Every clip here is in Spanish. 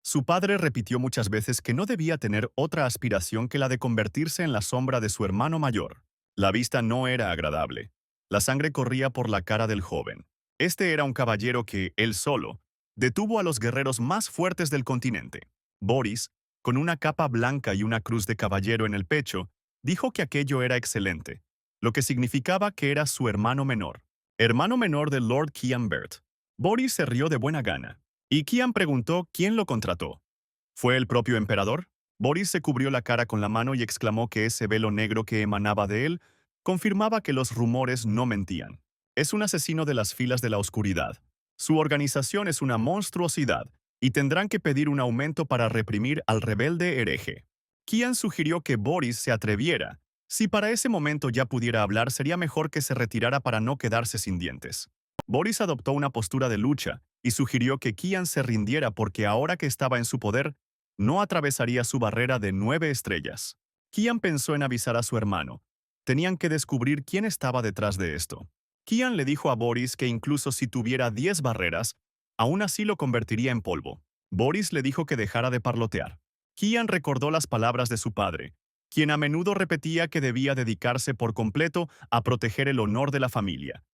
Su padre repitió muchas veces que no debía tener otra aspiración que la de convertirse en la sombra de su hermano mayor. La vista no era agradable. La sangre corría por la cara del joven. Este era un caballero que, él solo, detuvo a los guerreros más fuertes del continente. Boris, con una capa blanca y una cruz de caballero en el pecho, dijo que aquello era excelente, lo que significaba que era su hermano menor de Lord Kianbert. Boris se rió de buena gana. Y Kian preguntó quién lo contrató. ¿Fue el propio emperador? Boris se cubrió la cara con la mano y exclamó que ese velo negro que emanaba de él confirmaba que los rumores no mentían. Es un asesino de las filas de la oscuridad. Su organización es una monstruosidad y tendrán que pedir un aumento para reprimir al rebelde hereje. Kian sugirió que Boris se atreviera. Si para ese momento ya pudiera hablar, sería mejor que se retirara para no quedarse sin dientes. Boris adoptó una postura de lucha y sugirió que Kian se rindiera porque ahora que estaba en su poder, no atravesaría su barrera de 9 estrellas. Kian pensó en avisar a su hermano. Tenían que descubrir quién estaba detrás de esto. Kian le dijo a Boris que incluso si tuviera 10 barreras, aún así lo convertiría en polvo. Boris le dijo que dejara de parlotear. Kian recordó las palabras de su padre, quien a menudo repetía que debía dedicarse por completo a proteger el honor de la familia,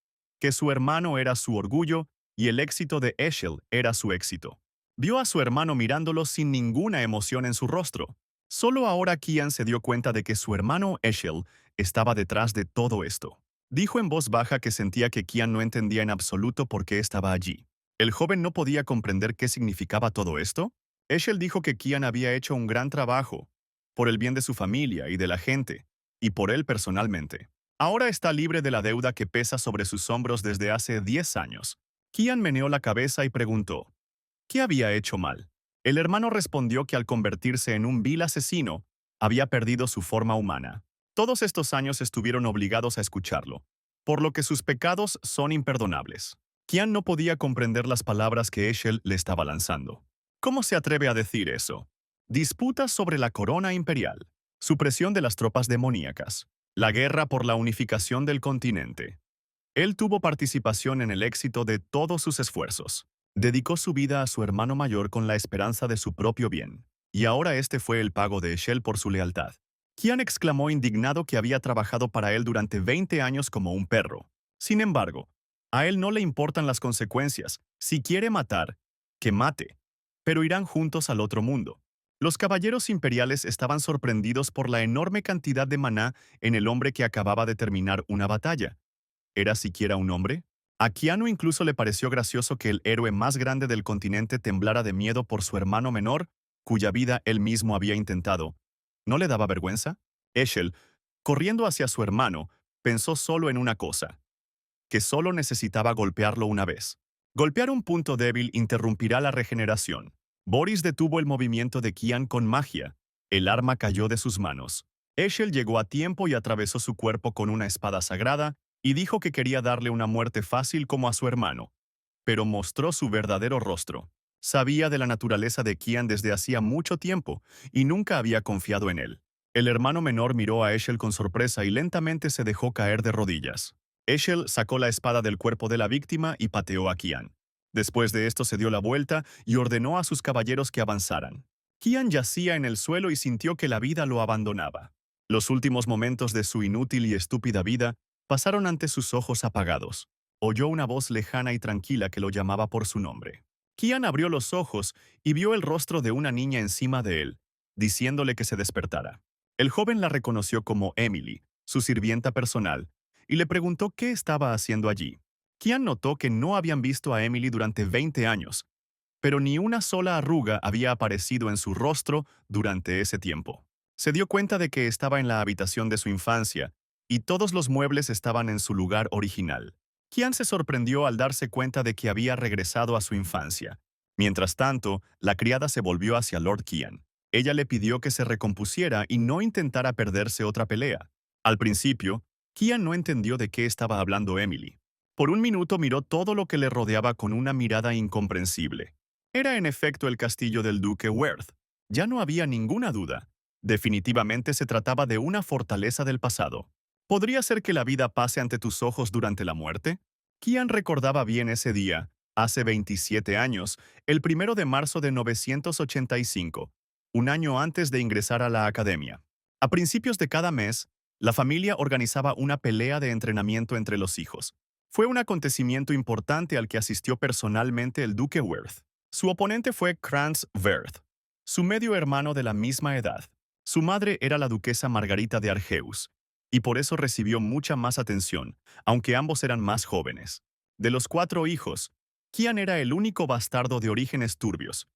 que su hermano era su orgullo y el éxito de Eshel era su éxito. Vio a su hermano mirándolo sin ninguna emoción en su rostro. Solo ahora Kian se dio cuenta de que su hermano Eshel estaba detrás de todo esto. Dijo en voz baja que sentía que Kian no entendía en absoluto por qué estaba allí. ¿El joven no podía comprender qué significaba todo esto? Eshel dijo que Kian había hecho un gran trabajo, por el bien de su familia y de la gente, y por él personalmente. Ahora está libre de la deuda que pesa sobre sus hombros desde hace 10 años. Kian meneó la cabeza y preguntó, ¿qué había hecho mal? El hermano respondió que al convertirse en un vil asesino, había perdido su forma humana. Todos estos años estuvieron obligados a escucharlo, por lo que sus pecados son imperdonables. Kian no podía comprender las palabras que Eshel le estaba lanzando. ¿Cómo se atreve a decir eso? Disputas sobre la corona imperial, supresión de las tropas demoníacas, la guerra por la unificación del continente. Él tuvo participación en el éxito de todos sus esfuerzos. Dedicó su vida a su hermano mayor con la esperanza de su propio bien. Y ahora este fue el pago de Eshel por su lealtad. Kian exclamó indignado que había trabajado para él durante 20 años como un perro. Sin embargo, a él no le importan las consecuencias. Si quiere matar, que mate. Pero irán juntos al otro mundo. Los caballeros imperiales estaban sorprendidos por la enorme cantidad de maná en el hombre que acababa de terminar una batalla. ¿Era siquiera un hombre? A Keanu incluso le pareció gracioso que el héroe más grande del continente temblara de miedo por su hermano menor, cuya vida él mismo había intentado. ¿No le daba vergüenza? Eshel, corriendo hacia su hermano, pensó solo en una cosa, que solo necesitaba golpearlo una vez. Golpear un punto débil interrumpirá la regeneración. Boris detuvo el movimiento de Kian con magia. El arma cayó de sus manos. Eshel llegó a tiempo y atravesó su cuerpo con una espada sagrada, y dijo que quería darle una muerte fácil como a su hermano. Pero mostró su verdadero rostro. Sabía de la naturaleza de Kian desde hacía mucho tiempo, y nunca había confiado en él. El hermano menor miró a Eshel con sorpresa y lentamente se dejó caer de rodillas. Eshel sacó la espada del cuerpo de la víctima y pateó a Kian. Después de esto se dio la vuelta y ordenó a sus caballeros que avanzaran. Kian yacía en el suelo y sintió que la vida lo abandonaba. Los últimos momentos de su inútil y estúpida vida pasaron ante sus ojos apagados. Oyó una voz lejana y tranquila que lo llamaba por su nombre. Kian abrió los ojos y vio el rostro de una niña encima de él, diciéndole que se despertara. El joven la reconoció como Emily, su sirvienta personal, y le preguntó qué estaba haciendo allí. Kian notó que no habían visto a Emily durante 20 años, pero ni una sola arruga había aparecido en su rostro durante ese tiempo. Se dio cuenta de que estaba en la habitación de su infancia, y todos los muebles estaban en su lugar original. Kian se sorprendió al darse cuenta de que había regresado a su infancia. Mientras tanto, la criada se volvió hacia Lord Kian. Ella le pidió que se recompusiera y no intentara perderse otra pelea. Al principio, Kian no entendió de qué estaba hablando Emily. Por un minuto miró todo lo que le rodeaba con una mirada incomprensible. Era en efecto el castillo del duque Worth. Ya no había ninguna duda. Definitivamente se trataba de una fortaleza del pasado. ¿Podría ser que la vida pase ante tus ojos durante la muerte? Kian recordaba bien ese día, Hace 27 años, el 1 de marzo de 985, un año antes de ingresar a la academia. A principios de cada mes, la familia organizaba una pelea de entrenamiento entre los hijos. Fue un acontecimiento importante al que asistió personalmente el duque Worth. Su oponente fue Crans Worth, su medio hermano de la misma edad. Su madre era la duquesa Margarita de Argeus, y por eso recibió mucha más atención, aunque ambos eran más jóvenes. De los 4 hijos, Kian era el único bastardo de orígenes turbios,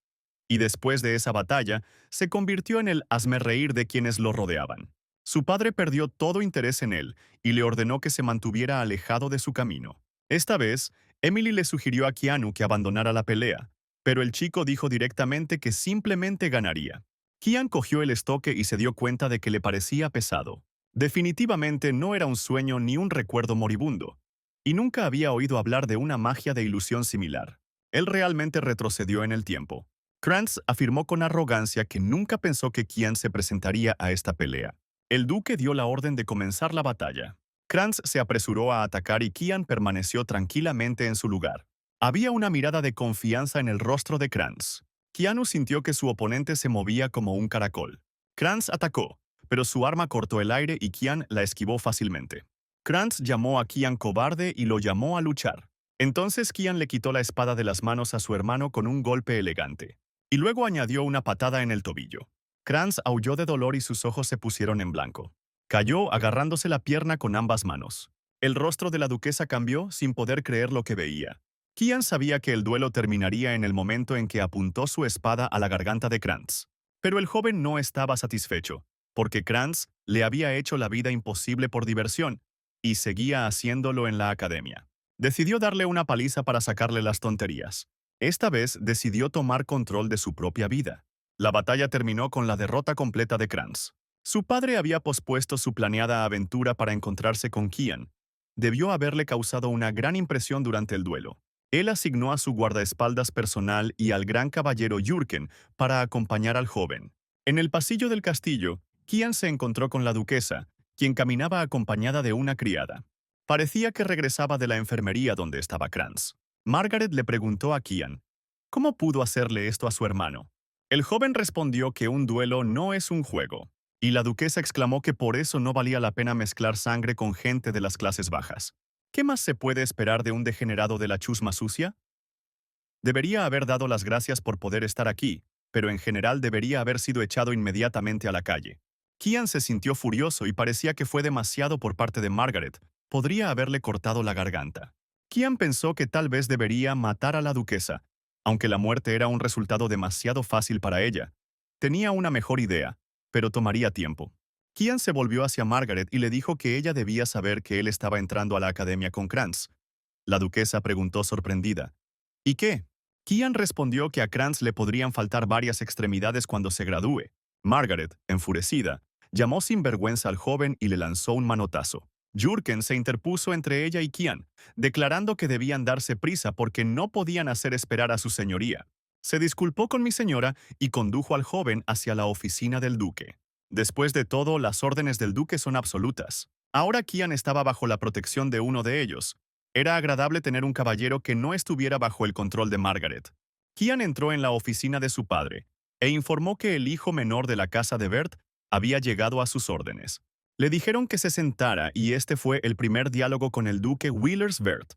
y después de esa batalla, se convirtió en el hazmerreír de quienes lo rodeaban. Su padre perdió todo interés en él y le ordenó que se mantuviera alejado de su camino. Esta vez, Emily le sugirió a Keanu que abandonara la pelea, pero el chico dijo directamente que simplemente ganaría. Kian cogió el estoque y se dio cuenta de que le parecía pesado. Definitivamente no era un sueño ni un recuerdo moribundo, y nunca había oído hablar de una magia de ilusión similar. Él realmente retrocedió en el tiempo. Krantz afirmó con arrogancia que nunca pensó que Kian se presentaría a esta pelea. El duque dio la orden de comenzar la batalla. Krantz se apresuró a atacar y Kian permaneció tranquilamente en su lugar. Había una mirada de confianza en el rostro de Krantz. Keanu sintió que su oponente se movía como un caracol. Krantz atacó, pero su arma cortó el aire y Kian la esquivó fácilmente. Krantz llamó a Kian cobarde y lo llamó a luchar. Entonces Kian le quitó la espada de las manos a su hermano con un golpe elegante, y luego añadió una patada en el tobillo. Krantz aulló de dolor y sus ojos se pusieron en blanco. Cayó agarrándose la pierna con ambas manos. El rostro de la duquesa cambió sin poder creer lo que veía. Kian sabía que el duelo terminaría en el momento en que apuntó su espada a la garganta de Krantz. Pero el joven no estaba satisfecho, porque Krantz le había hecho la vida imposible por diversión, y seguía haciéndolo en la academia. Decidió darle una paliza para sacarle las tonterías. Esta vez decidió tomar control de su propia vida. La batalla terminó con la derrota completa de Krantz. Su padre había pospuesto su planeada aventura para encontrarse con Kian. Debió haberle causado una gran impresión durante el duelo. Él asignó a su guardaespaldas personal y al gran caballero Jürgen para acompañar al joven. En el pasillo del castillo, Kian se encontró con la duquesa, quien caminaba acompañada de una criada. Parecía que regresaba de la enfermería donde estaba Krantz. Margaret le preguntó a Kian, ¿cómo pudo hacerle esto a su hermano? El joven respondió que un duelo no es un juego, y la duquesa exclamó que por eso no valía la pena mezclar sangre con gente de las clases bajas. ¿Qué más se puede esperar de un degenerado de la chusma sucia? Debería haber dado las gracias por poder estar aquí, pero en general debería haber sido echado inmediatamente a la calle. Kian se sintió furioso y parecía que fue demasiado por parte de Margaret. Podría haberle cortado la garganta. Kian pensó que tal vez debería matar a la duquesa, aunque la muerte era un resultado demasiado fácil para ella. Tenía una mejor idea, pero tomaría tiempo. Kian se volvió hacia Margaret y le dijo que ella debía saber que él estaba entrando a la academia con Krantz. La duquesa preguntó sorprendida, ¿y qué? Kian respondió que a Krantz le podrían faltar varias extremidades cuando se gradúe. Margaret, enfurecida, llamó sin vergüenza al joven y le lanzó un manotazo. Jürgen se interpuso entre ella y Kian, declarando que debían darse prisa porque no podían hacer esperar a su señoría. Se disculpó con mi señora y condujo al joven hacia la oficina del duque. Después de todo, las órdenes del duque son absolutas. Ahora Kian estaba bajo la protección de uno de ellos. Era agradable tener un caballero que no estuviera bajo el control de Margaret. Kian entró en la oficina de su padre e informó que el hijo menor de la casa de Bert había llegado a sus órdenes. Le dijeron que se sentara y este fue el primer diálogo con el duque Willers Bert,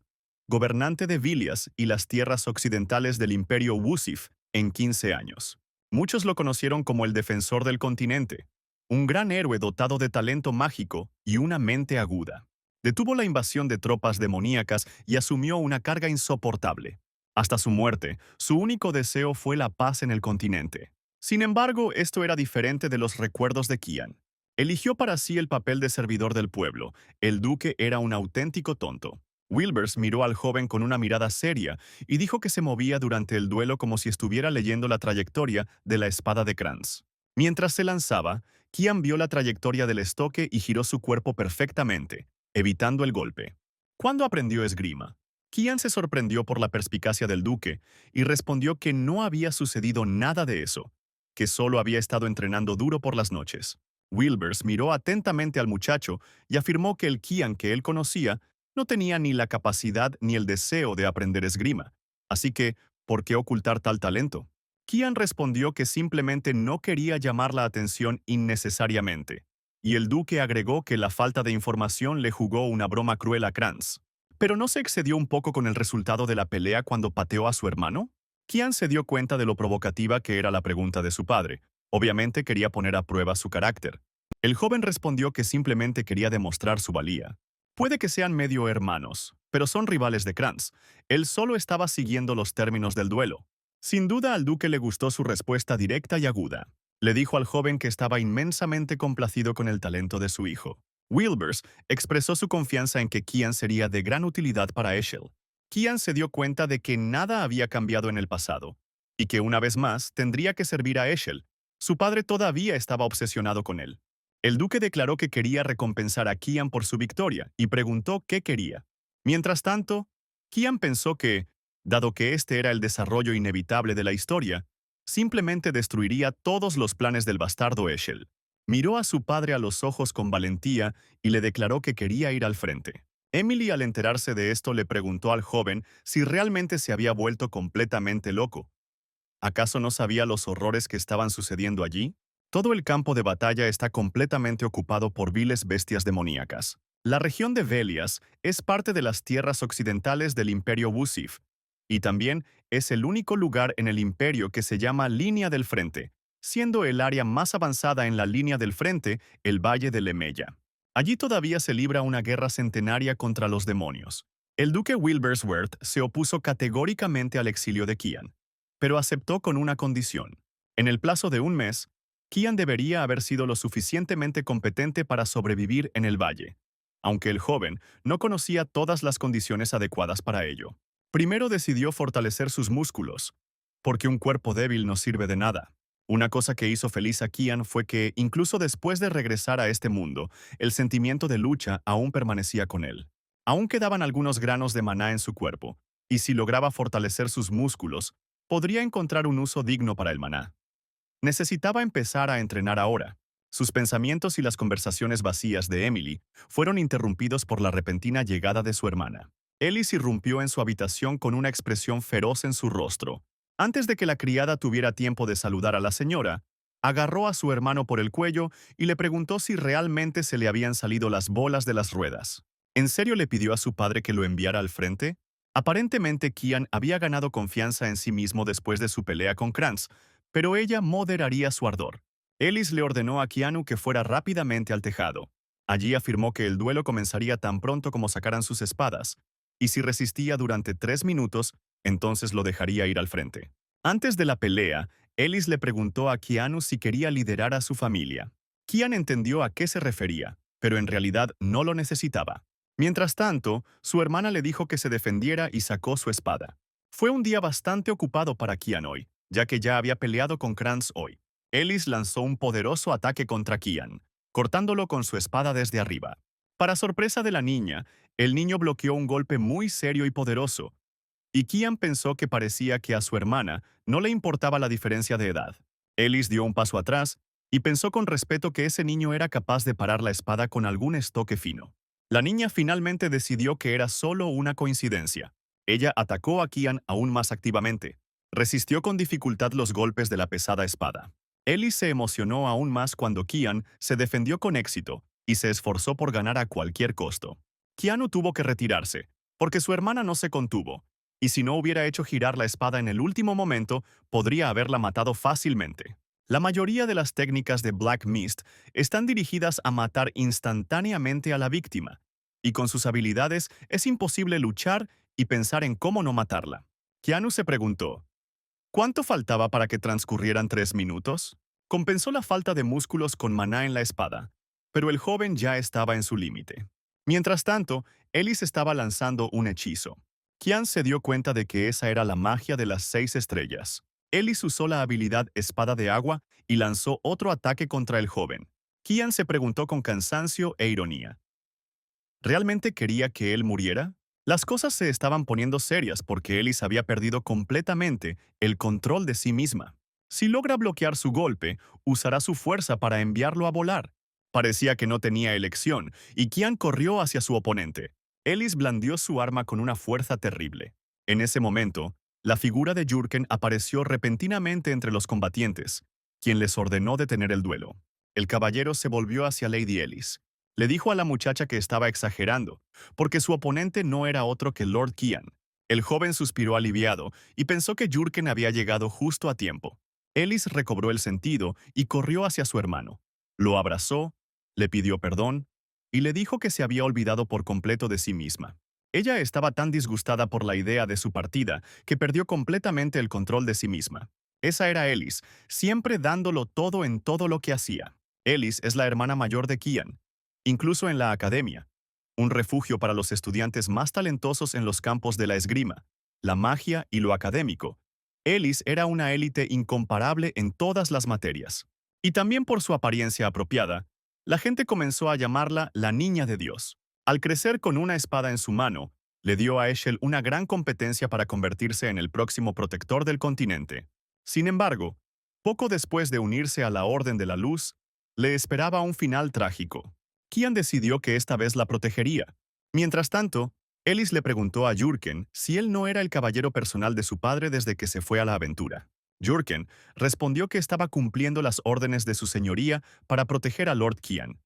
gobernante de Vilias y las tierras occidentales del imperio Wusif en 15 años. Muchos lo conocieron como el defensor del continente, un gran héroe dotado de talento mágico y una mente aguda. Detuvo la invasión de tropas demoníacas y asumió una carga insoportable. Hasta su muerte, su único deseo fue la paz en el continente. Sin embargo, esto era diferente de los recuerdos de Kian. Eligió para sí el papel de servidor del pueblo. El duque era un auténtico tonto. Wilbers miró al joven con una mirada seria y dijo que se movía durante el duelo como si estuviera leyendo la trayectoria de la espada de Krantz. Mientras se lanzaba, Kian vio la trayectoria del estoque y giró su cuerpo perfectamente, evitando el golpe. ¿Cuándo aprendió esgrima? Kian se sorprendió por la perspicacia del duque y respondió que no había sucedido nada de eso, que solo había estado entrenando duro por las noches. Wilbers miró atentamente al muchacho y afirmó que el Kian que él conocía no tenía ni la capacidad ni el deseo de aprender esgrima, Así que, ¿por qué ocultar tal talento? Kian respondió que simplemente no quería llamar la atención innecesariamente, y el duque agregó que la falta de información le jugó una broma cruel a Kranz. ¿Pero no se excedió un poco con el resultado de la pelea cuando pateó a su hermano? Kian se dio cuenta de lo provocativa que era la pregunta de su padre. Obviamente quería poner a prueba su carácter. El joven respondió que simplemente quería demostrar su valía. Puede que sean medio hermanos, pero son rivales de Kranz. Él solo estaba siguiendo los términos del duelo. Sin duda al duque le gustó su respuesta directa y aguda. Le dijo al joven que estaba inmensamente complacido con el talento de su hijo. Wilbers expresó su confianza en que Kian sería de gran utilidad para Eshel. Kian se dio cuenta de que nada había cambiado en el pasado, y que una vez más tendría que servir a Eshel. Su padre todavía estaba obsesionado con él. El duque declaró que quería recompensar a Kian por su victoria y preguntó qué quería. Mientras tanto, Kian pensó que, dado que este era el desarrollo inevitable de la historia, simplemente destruiría todos los planes del bastardo Eshel. Miró a su padre a los ojos con valentía y le declaró que quería ir al frente. Emily, al enterarse de esto, le preguntó al joven si realmente se había vuelto completamente loco. ¿Acaso no sabía los horrores que estaban sucediendo allí? Todo el campo de batalla está completamente ocupado por viles bestias demoníacas. La región de Velias es parte de las tierras occidentales del Imperio Wusif, y también es el único lugar en el imperio que se llama Línea del Frente, siendo el área más avanzada en la Línea del Frente el Valle de Lemeya. Allí todavía se libra una guerra centenaria contra los demonios. El duque Wilbersworth se opuso categóricamente al exilio de Kian, pero aceptó con una condición. En el plazo de un mes, Kian debería haber sido lo suficientemente competente para sobrevivir en el valle, aunque el joven no conocía todas las condiciones adecuadas para ello. Primero decidió fortalecer sus músculos, porque un cuerpo débil no sirve de nada. Una cosa que hizo feliz a Kian fue que, incluso después de regresar a este mundo, el sentimiento de lucha aún permanecía con él. Aún quedaban algunos granos de maná en su cuerpo, y si lograba fortalecer sus músculos, podría encontrar un uso digno para el maná. Necesitaba empezar a entrenar ahora. Sus pensamientos y las conversaciones vacías de Emily fueron interrumpidos por la repentina llegada de su hermana. Ellis irrumpió en su habitación con una expresión feroz en su rostro. Antes de que la criada tuviera tiempo de saludar a la señora, agarró a su hermano por el cuello y le preguntó si realmente se le habían salido las bolas de las ruedas. ¿En serio le pidió a su padre que lo enviara al frente? Aparentemente Kian había ganado confianza en sí mismo después de su pelea con Kranz, pero ella moderaría su ardor. Ellis le ordenó a Keanu que fuera rápidamente al tejado. Allí afirmó que el duelo comenzaría tan pronto como sacaran sus espadas, y si resistía durante 3 minutos, entonces lo dejaría ir al frente. Antes de la pelea, Ellis le preguntó a Keanu si quería liderar a su familia. Kian entendió a qué se refería, pero en realidad no lo necesitaba. Mientras tanto, su hermana le dijo que se defendiera y sacó su espada. Fue un día bastante ocupado para Kian hoy, ya que ya había peleado con Kranz hoy. Ellis lanzó un poderoso ataque contra Kian, cortándolo con su espada desde arriba. Para sorpresa de la niña, el niño bloqueó un golpe muy serio y poderoso, y Kian pensó que parecía que a su hermana no le importaba la diferencia de edad. Ellis dio un paso atrás y pensó con respeto que ese niño era capaz de parar la espada con algún estoque fino. La niña finalmente decidió que era solo una coincidencia. Ella atacó a Kian aún más activamente. Resistió con dificultad los golpes de la pesada espada. Ellis se emocionó aún más cuando Kian se defendió con éxito y se esforzó por ganar a cualquier costo. Keanu tuvo que retirarse, porque su hermana no se contuvo, y si no hubiera hecho girar la espada en el último momento, podría haberla matado fácilmente. La mayoría de las técnicas de Black Mist están dirigidas a matar instantáneamente a la víctima, y con sus habilidades es imposible luchar y pensar en cómo no matarla. Keanu se preguntó, ¿cuánto faltaba para que transcurrieran 3 minutos? Compensó la falta de músculos con maná en la espada, pero el joven ya estaba en su límite. Mientras tanto, Ellis estaba lanzando un hechizo. Kian se dio cuenta de que esa era la magia de las 6 estrellas. Ellis usó la habilidad Espada de Agua y lanzó otro ataque contra el joven. Kian se preguntó con cansancio e ironía, ¿realmente quería que él muriera? Las cosas se estaban poniendo serias porque Ellis había perdido completamente el control de sí misma. Si logra bloquear su golpe, usará su fuerza para enviarlo a volar. Parecía que no tenía elección, y Kian corrió hacia su oponente. Ellis blandió su arma con una fuerza terrible. En ese momento, La figura de Jurken apareció repentinamente entre los combatientes, quien les ordenó detener el duelo. El caballero se volvió hacia Lady Ellis. Le dijo a la muchacha que estaba exagerando, porque su oponente no era otro que Lord Kian. El joven suspiró aliviado y pensó que Jurken había llegado justo a tiempo. Ellis recobró el sentido y corrió hacia su hermano. Lo abrazó, le pidió perdón y le dijo que se había olvidado por completo de sí misma. Ella estaba tan disgustada por la idea de su partida que perdió completamente el control de sí misma. Esa era Ellis, siempre dándolo todo en todo lo que hacía. Ellis es la hermana mayor de Kian, incluso en la academia, un refugio para los estudiantes más talentosos en los campos de la esgrima, la magia y lo académico. Ellis era una élite incomparable en todas las materias. Y también por su apariencia apropiada, la gente comenzó a llamarla la Niña de Dios. Al crecer con una espada en su mano, le dio a Eshel una gran competencia para convertirse en el próximo protector del continente. Sin embargo, poco después de unirse a la Orden de la Luz, le esperaba un final trágico. Kian decidió que esta vez la protegería. Mientras tanto, Ellis le preguntó a Jurken si él no era el caballero personal de su padre desde que se fue a la aventura. Jurken respondió que estaba cumpliendo las órdenes de su señoría para proteger a Lord Kian.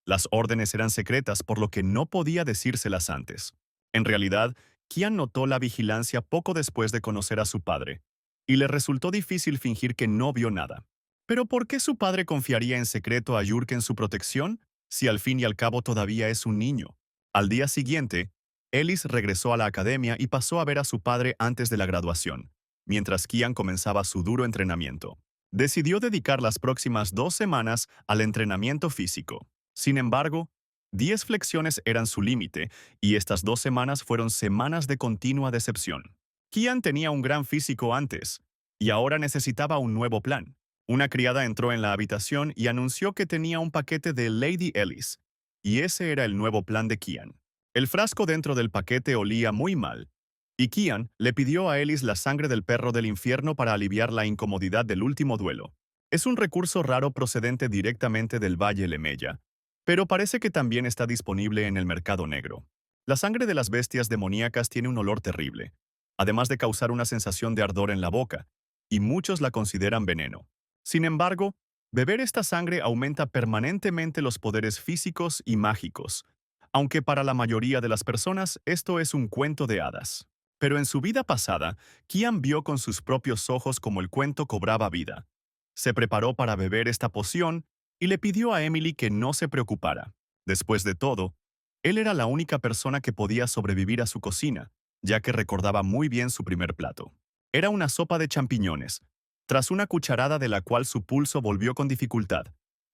Las órdenes eran secretas, por lo que no podía decírselas antes. En realidad, Kian notó la vigilancia poco después de conocer a su padre, y le resultó difícil fingir que no vio nada. ¿Pero por qué su padre confiaría en secreto a Jurken su protección, si al fin y al cabo todavía es un niño? Al día siguiente, Ellis regresó a la academia y pasó a ver a su padre antes de la graduación, mientras Kian comenzaba su duro entrenamiento. Decidió dedicar las próximas 2 semanas al entrenamiento físico. Sin embargo, 10 flexiones eran su límite, y estas 2 semanas fueron semanas de continua decepción. Kian tenía un gran físico antes, y ahora necesitaba un nuevo plan. Una criada entró en la habitación y anunció que tenía un paquete de Lady Ellis, y ese era el nuevo plan de Kian. El frasco dentro del paquete olía muy mal, y Kian le pidió a Ellis la sangre del perro del infierno para aliviar la incomodidad del último duelo. Es un recurso raro procedente directamente del Valle Lemeya, pero parece que también está disponible en el mercado negro. La sangre de las bestias demoníacas tiene un olor terrible, además de causar una sensación de ardor en la boca, y muchos la consideran veneno. Sin embargo, beber esta sangre aumenta permanentemente los poderes físicos y mágicos, aunque para la mayoría de las personas esto es un cuento de hadas. Pero en su vida pasada, Kian vio con sus propios ojos cómo el cuento cobraba vida. Se preparó para beber esta poción y le pidió a Emily que no se preocupara. Después de todo, él era la única persona que podía sobrevivir a su cocina, ya que recordaba muy bien su primer plato. Era una sopa de champiñones, tras una cucharada de la cual su pulso volvió con dificultad,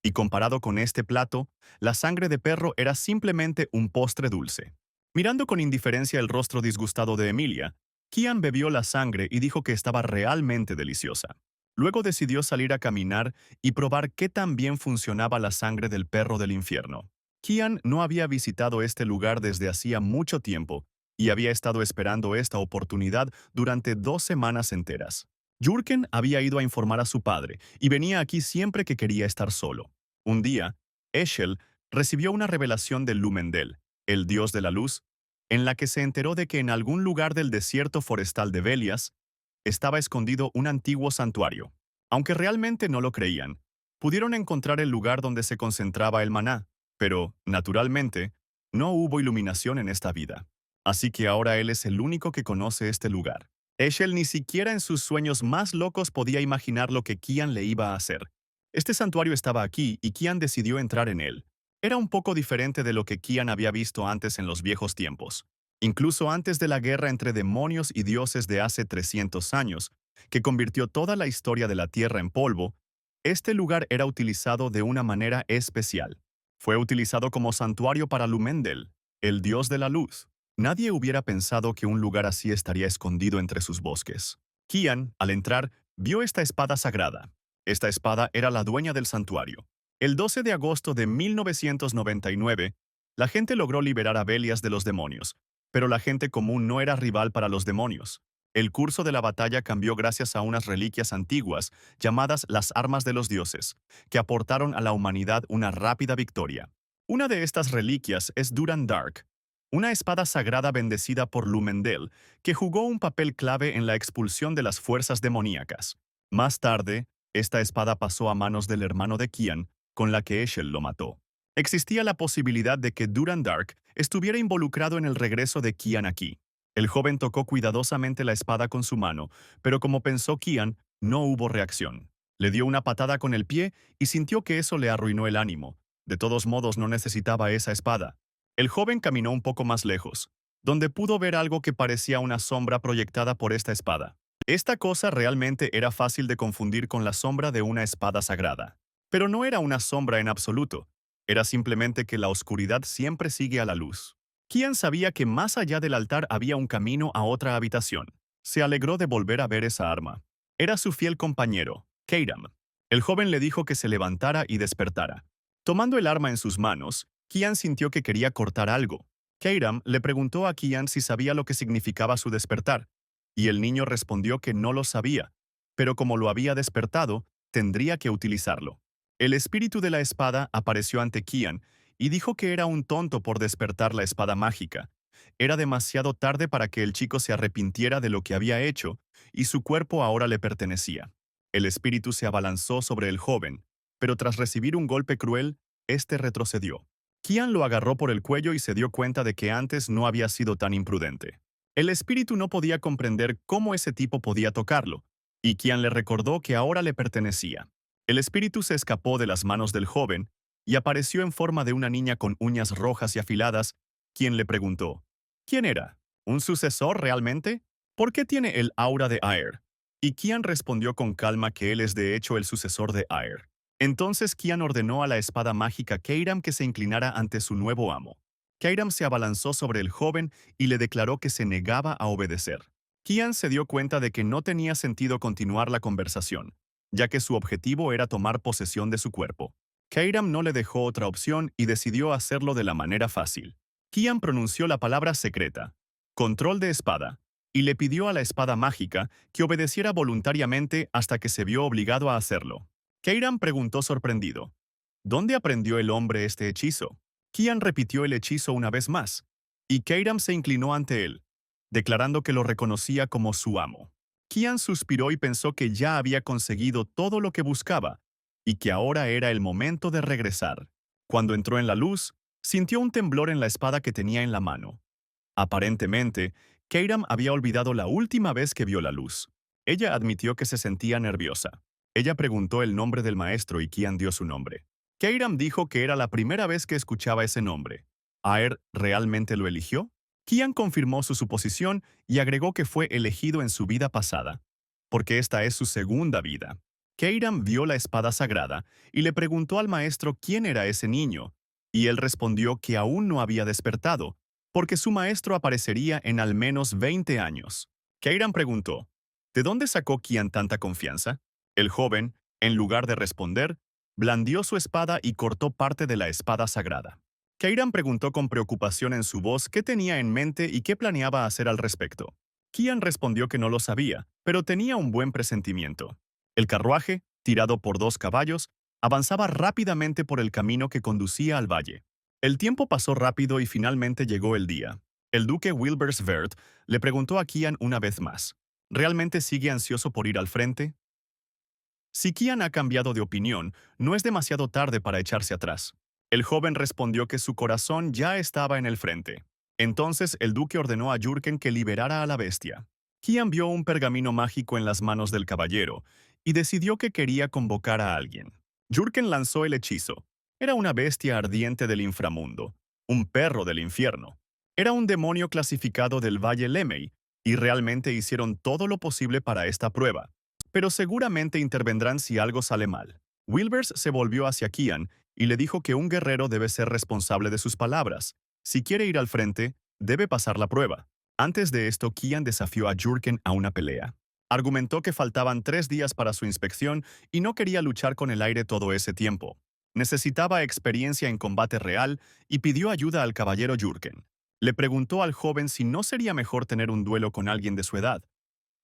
y comparado con este plato, la sangre de perro era simplemente un postre dulce. Mirando con indiferencia el rostro disgustado de Emilia, Kian bebió la sangre y dijo que estaba realmente deliciosa. Luego decidió salir a caminar y probar qué tan bien funcionaba la sangre del perro del infierno. Kian no había visitado este lugar desde hacía mucho tiempo y había estado esperando esta oportunidad durante 2 semanas enteras. Jurken había ido a informar a su padre y venía aquí siempre que quería estar solo. Un día, Eshel recibió una revelación del Lumendel, el dios de la luz, en la que se enteró de que en algún lugar del desierto forestal de Belias estaba escondido un antiguo santuario. Aunque realmente no lo creían, pudieron encontrar el lugar donde se concentraba el maná, pero, naturalmente, no hubo iluminación en esta vida. Así que ahora él es el único que conoce este lugar. Eshel ni siquiera en sus sueños más locos podía imaginar lo que Kian le iba a hacer. Este santuario estaba aquí y Kian decidió entrar en él. Era un poco diferente de lo que Kian había visto antes en los viejos tiempos. Incluso antes de la guerra entre demonios y dioses de hace 300 años, que convirtió toda la historia de la Tierra en polvo, este lugar era utilizado de una manera especial. Fue utilizado como santuario para Lumendel, el dios de la luz. Nadie hubiera pensado que un lugar así estaría escondido entre sus bosques. Kian, al entrar, vio esta espada sagrada. Esta espada era la dueña del santuario. El 12 de agosto de 1999, la gente logró liberar a Belias de los demonios, pero la gente común no era rival para los demonios. El curso de la batalla cambió gracias a unas reliquias antiguas, llamadas las armas de los dioses, que aportaron a la humanidad una rápida victoria. Una de estas reliquias es Duran Dark, una espada sagrada bendecida por Lumendel, que jugó un papel clave en la expulsión de las fuerzas demoníacas. Más tarde, esta espada pasó a manos del hermano de Kian, con la que Eshel lo mató. Existía la posibilidad de que Duranddark estuviera involucrado en el regreso de Kian aquí. El joven tocó cuidadosamente la espada con su mano, pero como pensó Kian, no hubo reacción. Le dio una patada con el pie y sintió que eso le arruinó el ánimo. De todos modos, no necesitaba esa espada. El joven caminó un poco más lejos, donde pudo ver algo que parecía una sombra proyectada por esta espada. Esta cosa realmente era fácil de confundir con la sombra de una espada sagrada. Pero no era una sombra en absoluto. Era simplemente que la oscuridad siempre sigue a la luz. Kian sabía que más allá del altar había un camino a otra habitación. Se alegró de volver a ver esa arma. Era su fiel compañero, Keiram. El joven le dijo que se levantara y despertara. Tomando el arma en sus manos, Kian sintió que quería cortar algo. Keiram le preguntó a Kian si sabía lo que significaba su despertar, y el niño respondió que no lo sabía, pero como lo había despertado, tendría que utilizarlo. El espíritu de la espada apareció ante Kian y dijo que era un tonto por despertar la espada mágica. Era demasiado tarde para que el chico se arrepintiera de lo que había hecho, y su cuerpo ahora le pertenecía. El espíritu se abalanzó sobre el joven, pero tras recibir un golpe cruel, este retrocedió. Kian lo agarró por el cuello y se dio cuenta de que antes no había sido tan imprudente. El espíritu no podía comprender cómo ese tipo podía tocarlo, y Kian le recordó que ahora le pertenecía. El espíritu se escapó de las manos del joven y apareció en forma de una niña con uñas rojas y afiladas, quien le preguntó, ¿quién era? ¿Un sucesor realmente? ¿Por qué tiene el aura de Aer? Y Kian respondió con calma que él es de hecho el sucesor de Aer. Entonces Kian ordenó a la espada mágica Keiram que se inclinara ante su nuevo amo. Keiram se abalanzó sobre el joven y le declaró que se negaba a obedecer. Kian se dio cuenta de que no tenía sentido continuar la conversación, ya que su objetivo era tomar posesión de su cuerpo. Keiram no le dejó otra opción y decidió hacerlo de la manera fácil. Kian pronunció la palabra secreta, control de espada, y le pidió a la espada mágica que obedeciera voluntariamente hasta que se vio obligado a hacerlo. Keiram preguntó sorprendido, ¿dónde aprendió el hombre este hechizo? Kian repitió el hechizo una vez más, y Keiram se inclinó ante él, declarando que lo reconocía como su amo. Kian suspiró y pensó que ya había conseguido todo lo que buscaba, y que ahora era el momento de regresar. Cuando entró en la luz, sintió un temblor en la espada que tenía en la mano. Aparentemente, Keiram había olvidado la última vez que vio la luz. Ella admitió que se sentía nerviosa. Ella preguntó el nombre del maestro y Kian dio su nombre. Keiram dijo que era la primera vez que escuchaba ese nombre. ¿Aer realmente lo eligió? Kian confirmó su suposición y agregó que fue elegido en su vida pasada, porque esta es su segunda vida. Keiram vio la espada sagrada y le preguntó al maestro quién era ese niño, y él respondió que aún no había despertado, porque su maestro aparecería en al menos 20 años. Keiram preguntó, ¿de dónde sacó Kian tanta confianza? El joven, en lugar de responder, blandió su espada y cortó parte de la espada sagrada. Keiram preguntó con preocupación en su voz qué tenía en mente y qué planeaba hacer al respecto. Kian respondió que no lo sabía, pero tenía un buen presentimiento. El carruaje, tirado por 2 caballos, avanzaba rápidamente por el camino que conducía al valle. El tiempo pasó rápido y finalmente llegó el día. El duque Wilbersvert le preguntó a Kian una vez más, ¿realmente sigue ansioso por ir al frente? Si Kian ha cambiado de opinión, no es demasiado tarde para echarse atrás. El joven respondió que su corazón ya estaba en el frente. Entonces el duque ordenó a Jurken que liberara a la bestia. Kian vio un pergamino mágico en las manos del caballero y decidió que quería convocar a alguien. Jurken lanzó el hechizo. Era una bestia ardiente del inframundo, un perro del infierno. Era un demonio clasificado del Valle Lemey, y realmente hicieron todo lo posible para esta prueba. Pero seguramente intervendrán si algo sale mal. Wilbers se volvió hacia Kian y le dijo que un guerrero debe ser responsable de sus palabras. Si quiere ir al frente, debe pasar la prueba. Antes de esto, Kian desafió a Jurken a una pelea. Argumentó que faltaban 3 días para su inspección y no quería luchar con el aire todo ese tiempo. Necesitaba experiencia en combate real y pidió ayuda al caballero Jurken. Le preguntó al joven si no sería mejor tener un duelo con alguien de su edad.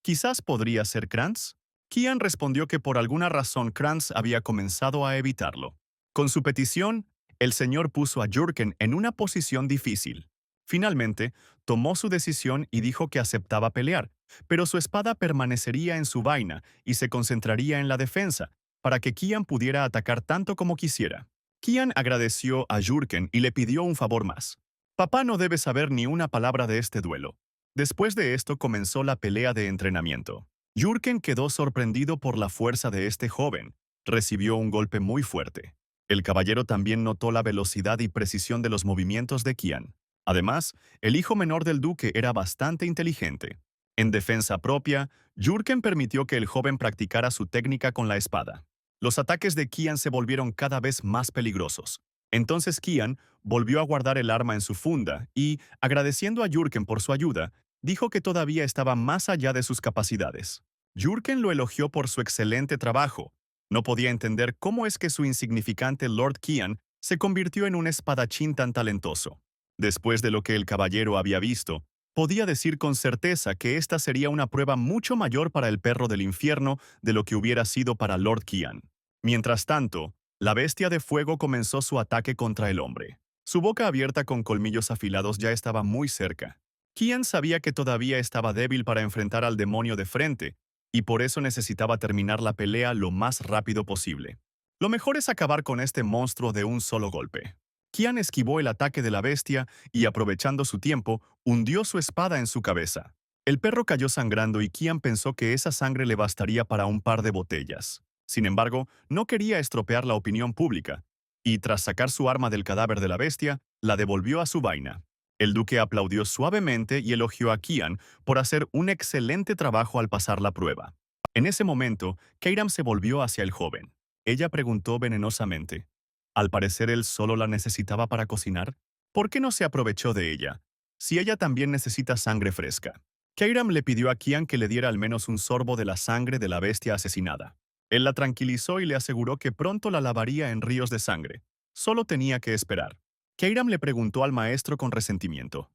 ¿Quizás podría ser Kranz? Kian respondió que por alguna razón Kranz había comenzado a evitarlo. Con su petición, el señor puso a Jurken en una posición difícil. Finalmente, tomó su decisión y dijo que aceptaba pelear, pero su espada permanecería en su vaina y se concentraría en la defensa, para que Kian pudiera atacar tanto como quisiera. Kian agradeció a Jurken y le pidió un favor más. Papá no debe saber ni una palabra de este duelo. Después de esto comenzó la pelea de entrenamiento. Jurken quedó sorprendido por la fuerza de este joven. Recibió un golpe muy fuerte. El caballero también notó la velocidad y precisión de los movimientos de Kian. Además, el hijo menor del duque era bastante inteligente. En defensa propia, Jurken permitió que el joven practicara su técnica con la espada. Los ataques de Kian se volvieron cada vez más peligrosos. Entonces Kian volvió a guardar el arma en su funda y, agradeciendo a Jurken por su ayuda, dijo que todavía estaba más allá de sus capacidades. Jurken lo elogió por su excelente trabajo. No podía entender cómo es que su insignificante Lord Kian se convirtió en un espadachín tan talentoso. Después de lo que el caballero había visto, podía decir con certeza que esta sería una prueba mucho mayor para el perro del infierno de lo que hubiera sido para Lord Kian. Mientras tanto, la bestia de fuego comenzó su ataque contra el hombre. Su boca abierta con colmillos afilados ya estaba muy cerca. Kian sabía que todavía estaba débil para enfrentar al demonio de frente, y por eso necesitaba terminar la pelea lo más rápido posible. Lo mejor es acabar con este monstruo de un solo golpe. Kian esquivó el ataque de la bestia y, aprovechando su tiempo, hundió su espada en su cabeza. El perro cayó sangrando y Kian pensó que esa sangre le bastaría para un par de botellas. Sin embargo, no quería estropear la opinión pública, y tras sacar su arma del cadáver de la bestia, la devolvió a su vaina. El duque aplaudió suavemente y elogió a Kian por hacer un excelente trabajo al pasar la prueba. En ese momento, Keiram se volvió hacia el joven. Ella preguntó venenosamente, al parecer él solo la necesitaba para cocinar. ¿Por qué no se aprovechó de ella? Si ella también necesita sangre fresca. Keiram le pidió a Kian que le diera al menos un sorbo de la sangre de la bestia asesinada. Él la tranquilizó y le aseguró que pronto la lavaría en ríos de sangre. Solo tenía que esperar. Keiram le preguntó al maestro con resentimiento.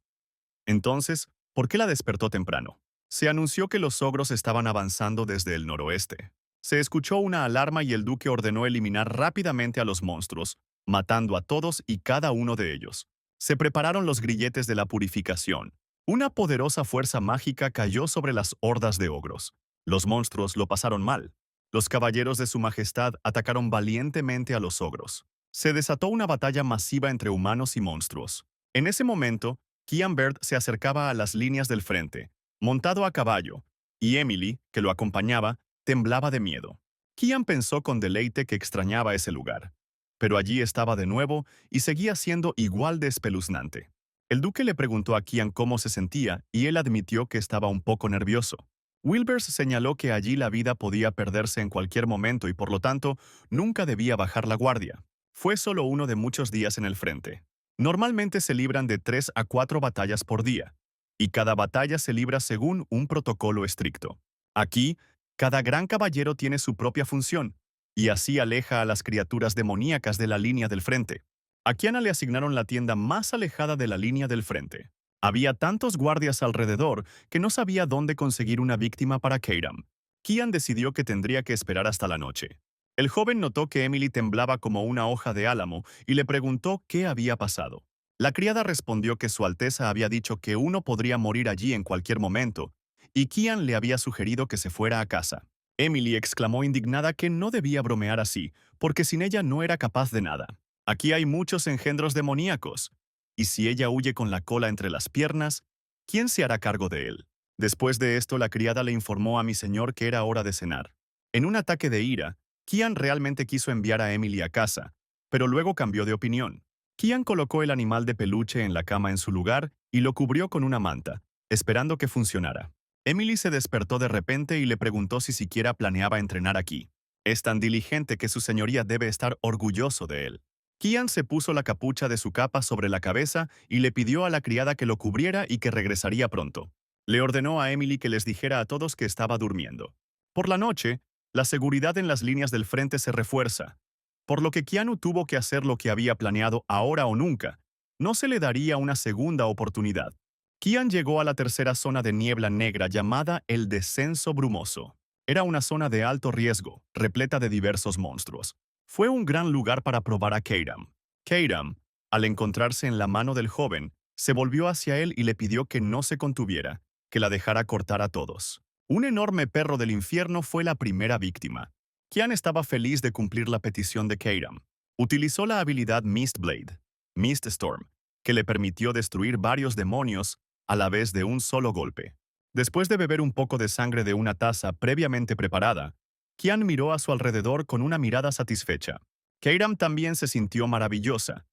Entonces, ¿por qué la despertó temprano? Se anunció que los ogros estaban avanzando desde el noroeste. Se escuchó una alarma y el duque ordenó eliminar rápidamente a los monstruos, matando a todos y cada uno de ellos. Se prepararon los grilletes de la purificación. Una poderosa fuerza mágica cayó sobre las hordas de ogros. Los monstruos lo pasaron mal. Los caballeros de su majestad atacaron valientemente a los ogros. Se desató una batalla masiva entre humanos y monstruos. En ese momento, Kian Bird se acercaba a las líneas del frente, montado a caballo, y Emily, que lo acompañaba, temblaba de miedo. Kian pensó con deleite que extrañaba ese lugar. Pero allí estaba de nuevo y seguía siendo igual de espeluznante. El duque le preguntó a Kian cómo se sentía y él admitió que estaba un poco nervioso. Wilbers señaló que allí la vida podía perderse en cualquier momento y por lo tanto nunca debía bajar la guardia. Fue solo uno de muchos días en el frente. Normalmente se libran de 3 a 4 batallas por día, y cada batalla se libra según un protocolo estricto. Aquí, cada gran caballero tiene su propia función, y así aleja a las criaturas demoníacas de la línea del frente. A Kiana le asignaron la tienda más alejada de la línea del frente. Había tantos guardias alrededor que no sabía dónde conseguir una víctima para Keiram. Kian decidió que tendría que esperar hasta la noche. El joven notó que Emily temblaba como una hoja de álamo y le preguntó qué había pasado. La criada respondió que Su Alteza había dicho que uno podría morir allí en cualquier momento, y Kian le había sugerido que se fuera a casa. Emily exclamó indignada que no debía bromear así, porque sin ella no era capaz de nada. Aquí hay muchos engendros demoníacos, y si ella huye con la cola entre las piernas, ¿quién se hará cargo de él? Después de esto, la criada le informó a mi señor que era hora de cenar. En un ataque de ira, Kian realmente quiso enviar a Emily a casa, pero luego cambió de opinión. Kian colocó el animal de peluche en la cama en su lugar y lo cubrió con una manta, esperando que funcionara. Emily se despertó de repente y le preguntó si siquiera planeaba entrenar aquí. Es tan diligente que su señoría debe estar orgulloso de él. Kian se puso la capucha de su capa sobre la cabeza y le pidió a la criada que lo cubriera y que regresaría pronto. Le ordenó a Emily que les dijera a todos que estaba durmiendo. Por la noche, la seguridad en las líneas del frente se refuerza, por lo que Keanu tuvo que hacer lo que había planeado ahora o nunca. No se le daría una segunda oportunidad. Kian llegó a la tercera zona de niebla negra llamada el Descenso Brumoso. Era una zona de alto riesgo, repleta de diversos monstruos. Fue un gran lugar para probar a Keiram. Keiram, al encontrarse en la mano del joven, Se volvió hacia él y le pidió que no se contuviera, que la dejara cortar a todos. Un enorme perro del infierno fue la primera víctima. Kian estaba feliz de cumplir la petición de Keiram. Utilizó la habilidad Mistblade, Mist Storm, que le permitió destruir varios demonios a la vez de un solo golpe. Después de beber un poco de sangre de una taza previamente preparada, Kian miró a su alrededor con una mirada satisfecha. Keiram también se sintió maravillosa,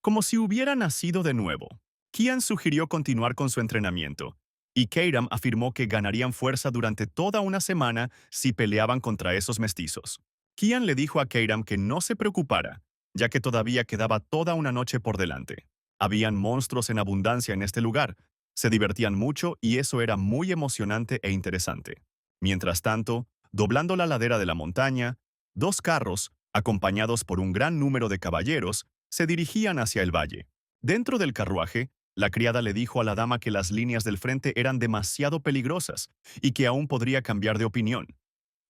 como si hubiera nacido de nuevo. Kian sugirió continuar con su entrenamiento, y Keiram afirmó que ganarían fuerza durante toda una semana si peleaban contra esos mestizos. Kian le dijo a Keiram que no se preocupara, ya que todavía quedaba toda una noche por delante. Habían monstruos en abundancia en este lugar, se divertían mucho y eso era muy emocionante e interesante. Mientras tanto, doblando la ladera de la montaña, dos carros, acompañados por un gran número de caballeros, se dirigían hacia el valle. Dentro del carruaje, la criada le dijo a la dama que las líneas del frente eran demasiado peligrosas y que aún podría cambiar de opinión.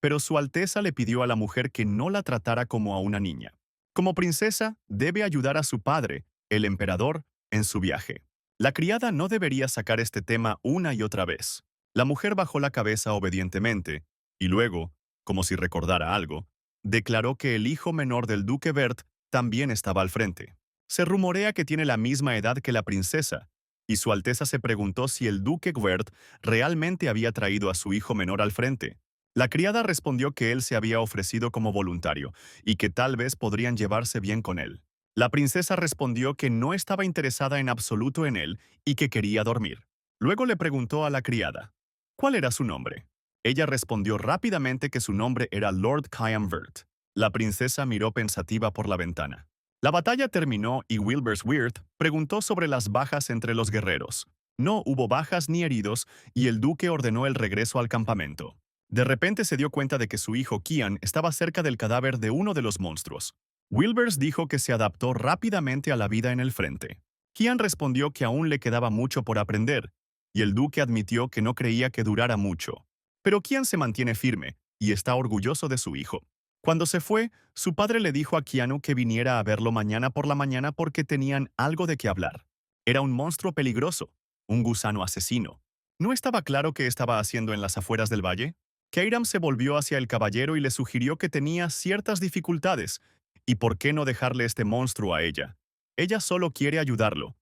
Pero Su Alteza le pidió a la mujer que no la tratara como a una niña. Como princesa, debe ayudar a su padre, el emperador, en su viaje. La criada no debería sacar este tema una y otra vez. La mujer bajó la cabeza obedientemente y luego, como si recordara algo, declaró que el hijo menor del duque Bert también estaba al frente. Se rumorea que tiene la misma edad que la princesa, y Su Alteza se preguntó si el duque Gwert realmente había traído a su hijo menor al frente. La criada respondió que él se había ofrecido como voluntario y que tal vez podrían llevarse bien con él. La princesa respondió que no estaba interesada en absoluto en él y que quería dormir. Luego le preguntó a la criada, ¿cuál era su nombre? Ella respondió rápidamente que su nombre era Lord Kyan Vert. La princesa miró pensativa por la ventana. La batalla terminó y Wilbersweird preguntó sobre las bajas entre los guerreros. No hubo bajas ni heridos y el duque ordenó el regreso al campamento. De repente se dio cuenta de que su hijo Kian estaba cerca del cadáver de uno de los monstruos. Wilbers dijo que se adaptó rápidamente a la vida en el frente. Kian respondió que aún le quedaba mucho por aprender, y el duque admitió que no creía que durara mucho. Pero Kian se mantiene firme y está orgulloso de su hijo. Cuando se fue, su padre le dijo a Keanu que viniera a verlo mañana por la mañana porque tenían algo de qué hablar. Era un monstruo peligroso, un gusano asesino. ¿No estaba claro qué estaba haciendo en las afueras del valle? Keiram se volvió hacia el caballero y le sugirió que tenía ciertas dificultades, y por qué no dejarle este monstruo a ella. Ella solo quiere ayudarlo.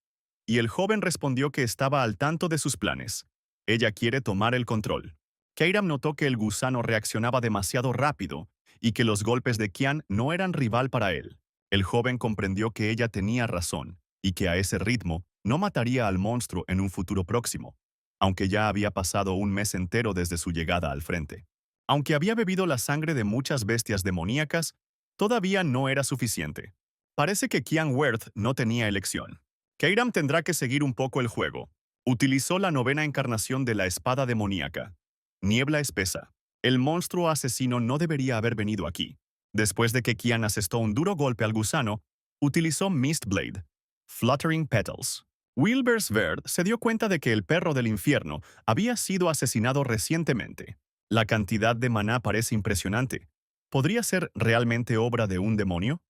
Y el joven respondió que estaba al tanto de sus planes. Ella quiere tomar el control. Keiram notó que el gusano reaccionaba demasiado rápido y que los golpes de Kian no eran rival para él. El joven comprendió que ella tenía razón y que a ese ritmo no mataría al monstruo en un futuro próximo, aunque ya había pasado un mes entero desde su llegada al frente. Aunque había bebido la sangre de muchas bestias demoníacas, todavía no era suficiente. Parece que Kian Worth no tenía elección. Keiram tendrá que seguir un poco el juego. Utilizó la novena encarnación de la espada demoníaca. Niebla espesa. El monstruo asesino no debería haber venido aquí. Después de que Kian asestó un duro golpe al gusano, utilizó Mistblade, Fluttering Petals. Wilbersweird se dio cuenta de que el perro del infierno había sido asesinado recientemente. La cantidad de maná parece impresionante. ¿Podría ser realmente obra de un demonio?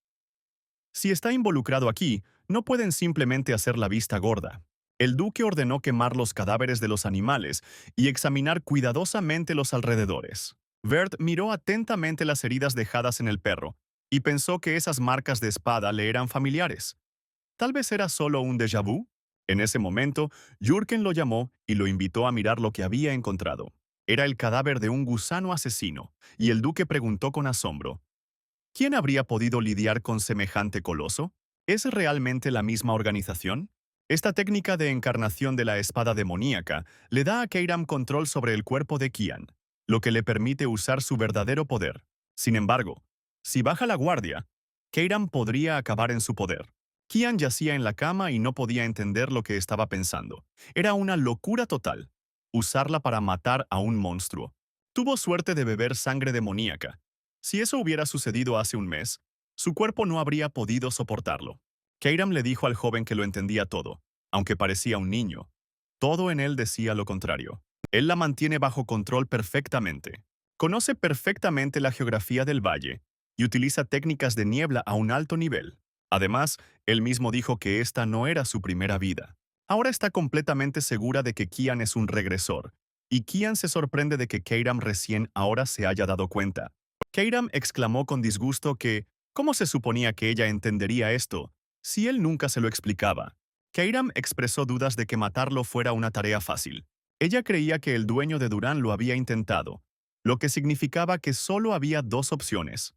Si está involucrado aquí, no pueden simplemente hacer la vista gorda. El duque ordenó quemar los cadáveres de los animales y examinar cuidadosamente los alrededores. Vert miró atentamente las heridas dejadas en el perro y pensó que esas marcas de espada le eran familiares. Tal vez era solo un déjà vu. En ese momento, Jurgen lo llamó y lo invitó a mirar lo que había encontrado. Era el cadáver de un gusano asesino, y el duque preguntó con asombro, ¿quién habría podido lidiar con semejante coloso? ¿Es realmente la misma organización? Esta técnica de encarnación de la espada demoníaca le da a Keiram control sobre el cuerpo de Kian, lo que le permite usar su verdadero poder. Sin embargo, si baja la guardia, Keiram podría acabar en su poder. Kian yacía en la cama y no podía entender lo que estaba pensando. Era una locura total. Usarla para matar a un monstruo. Tuvo suerte de beber sangre demoníaca. Si eso hubiera sucedido hace un mes, su cuerpo no habría podido soportarlo. Keiram le dijo al joven que lo entendía todo, aunque parecía un niño. Todo en él decía lo contrario. Él la mantiene bajo control perfectamente. Conoce perfectamente la geografía del valle y utiliza técnicas de niebla a un alto nivel. Además, él mismo dijo que esta no era su primera vida. Ahora está completamente segura de que Kian es un regresor, y Kian se sorprende de que Keiram recién ahora se haya dado cuenta. Keiram exclamó con disgusto que, ¿cómo se suponía que ella entendería esto, si él nunca se lo explicaba? Keiram expresó dudas de que matarlo fuera una tarea fácil. Ella creía que el dueño de Durán lo había intentado, lo que significaba que solo había dos opciones.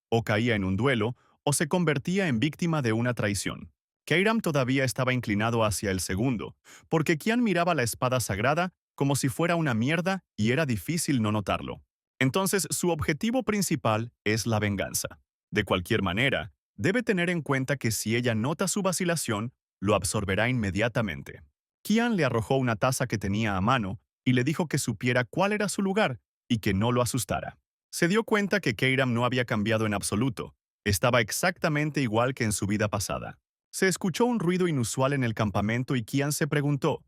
O caía en un duelo, o se convertía en víctima de una traición. Keiram todavía estaba inclinado hacia el segundo, porque Kian miraba la espada sagrada como si fuera una mierda y era difícil no notarlo. Entonces, su objetivo principal es la venganza. De cualquier manera, debe tener en cuenta que si ella nota su vacilación, lo absorberá inmediatamente. Kian le arrojó una taza que tenía a mano y le dijo que supiera cuál era su lugar y que no lo asustara. Se dio cuenta que Keiram no había cambiado en absoluto. Estaba exactamente igual que en su vida pasada. Se escuchó un ruido inusual en el campamento y Kian se preguntó,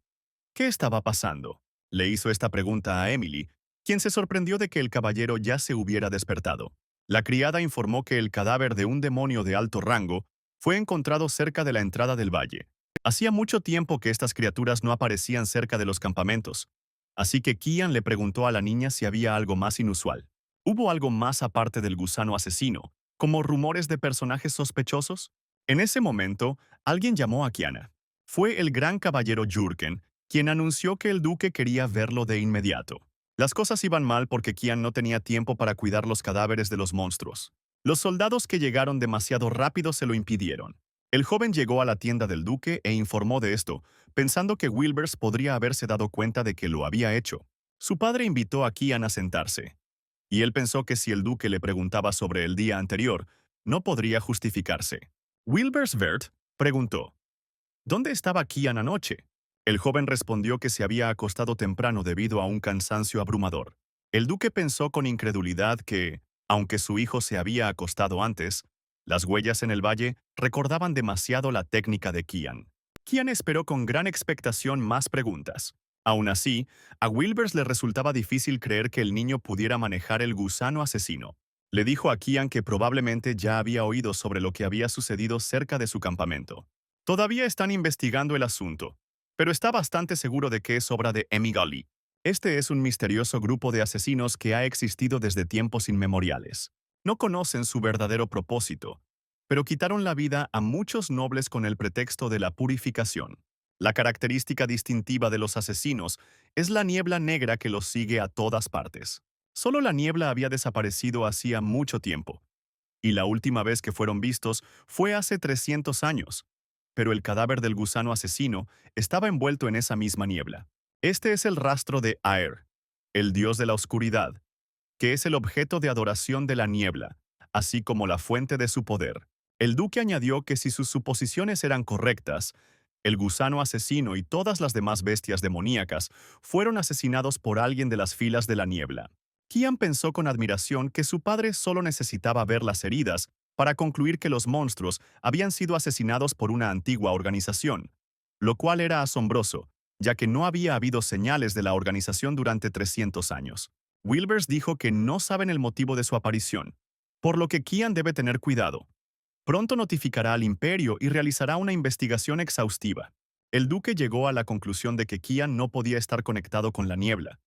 ¿qué estaba pasando? Le hizo esta pregunta a Emily, quien se sorprendió de que el caballero ya se hubiera despertado. La criada informó que el cadáver de un demonio de alto rango fue encontrado cerca de la entrada del valle. Hacía mucho tiempo que estas criaturas no aparecían cerca de los campamentos, así que Kian le preguntó a la niña si había algo más inusual. ¿Hubo algo más aparte del gusano asesino, como rumores de personajes sospechosos? En ese momento, alguien llamó a Kiana. Fue el gran caballero Jurgen, quien anunció que el duque quería verlo de inmediato. Las cosas iban mal porque Kian no tenía tiempo para cuidar los cadáveres de los monstruos. Los soldados que llegaron demasiado rápido se lo impidieron. El joven llegó a la tienda del duque e informó de esto, pensando que Wilbers podría haberse dado cuenta de que lo había hecho. Su padre invitó a Kian a sentarse, y él pensó que si el duque le preguntaba sobre el día anterior, no podría justificarse. Wilbers Vert preguntó, ¿dónde estaba Kian anoche? El joven respondió que se había acostado temprano debido a un cansancio abrumador. El duque pensó con incredulidad que, aunque su hijo se había acostado antes, las huellas en el valle recordaban demasiado la técnica de Kian. Kian esperó con gran expectación más preguntas. Aún así, a Wilbers le resultaba difícil creer que el niño pudiera manejar el gusano asesino. Le dijo a Kian que probablemente ya había oído sobre lo que había sucedido cerca de su campamento. Todavía están investigando el asunto, pero está bastante seguro de que es obra de Emigali. Este es un misterioso grupo de asesinos que ha existido desde tiempos inmemoriales. No conocen su verdadero propósito, pero quitaron la vida a muchos nobles con el pretexto de la purificación. La característica distintiva de los asesinos es la niebla negra que los sigue a todas partes. Solo la niebla había desaparecido hacía mucho tiempo, y la última vez que fueron vistos fue hace 300 años, pero el cadáver del gusano asesino estaba envuelto en esa misma niebla. Este es el rastro de Aer, el dios de la oscuridad, que es el objeto de adoración de la niebla, así como la fuente de su poder. El duque añadió que si sus suposiciones eran correctas, el gusano asesino y todas las demás bestias demoníacas fueron asesinados por alguien de las filas de la niebla. Kian pensó con admiración que su padre solo necesitaba ver las heridas para concluir que los monstruos habían sido asesinados por una antigua organización, lo cual era asombroso, ya que no había habido señales de la organización durante 300 años. Wilbers dijo que no saben el motivo de su aparición, por lo que Kian debe tener cuidado. Pronto notificará al imperio y realizará una investigación exhaustiva. El duque llegó a la conclusión de que Kian no podía estar conectado con la niebla.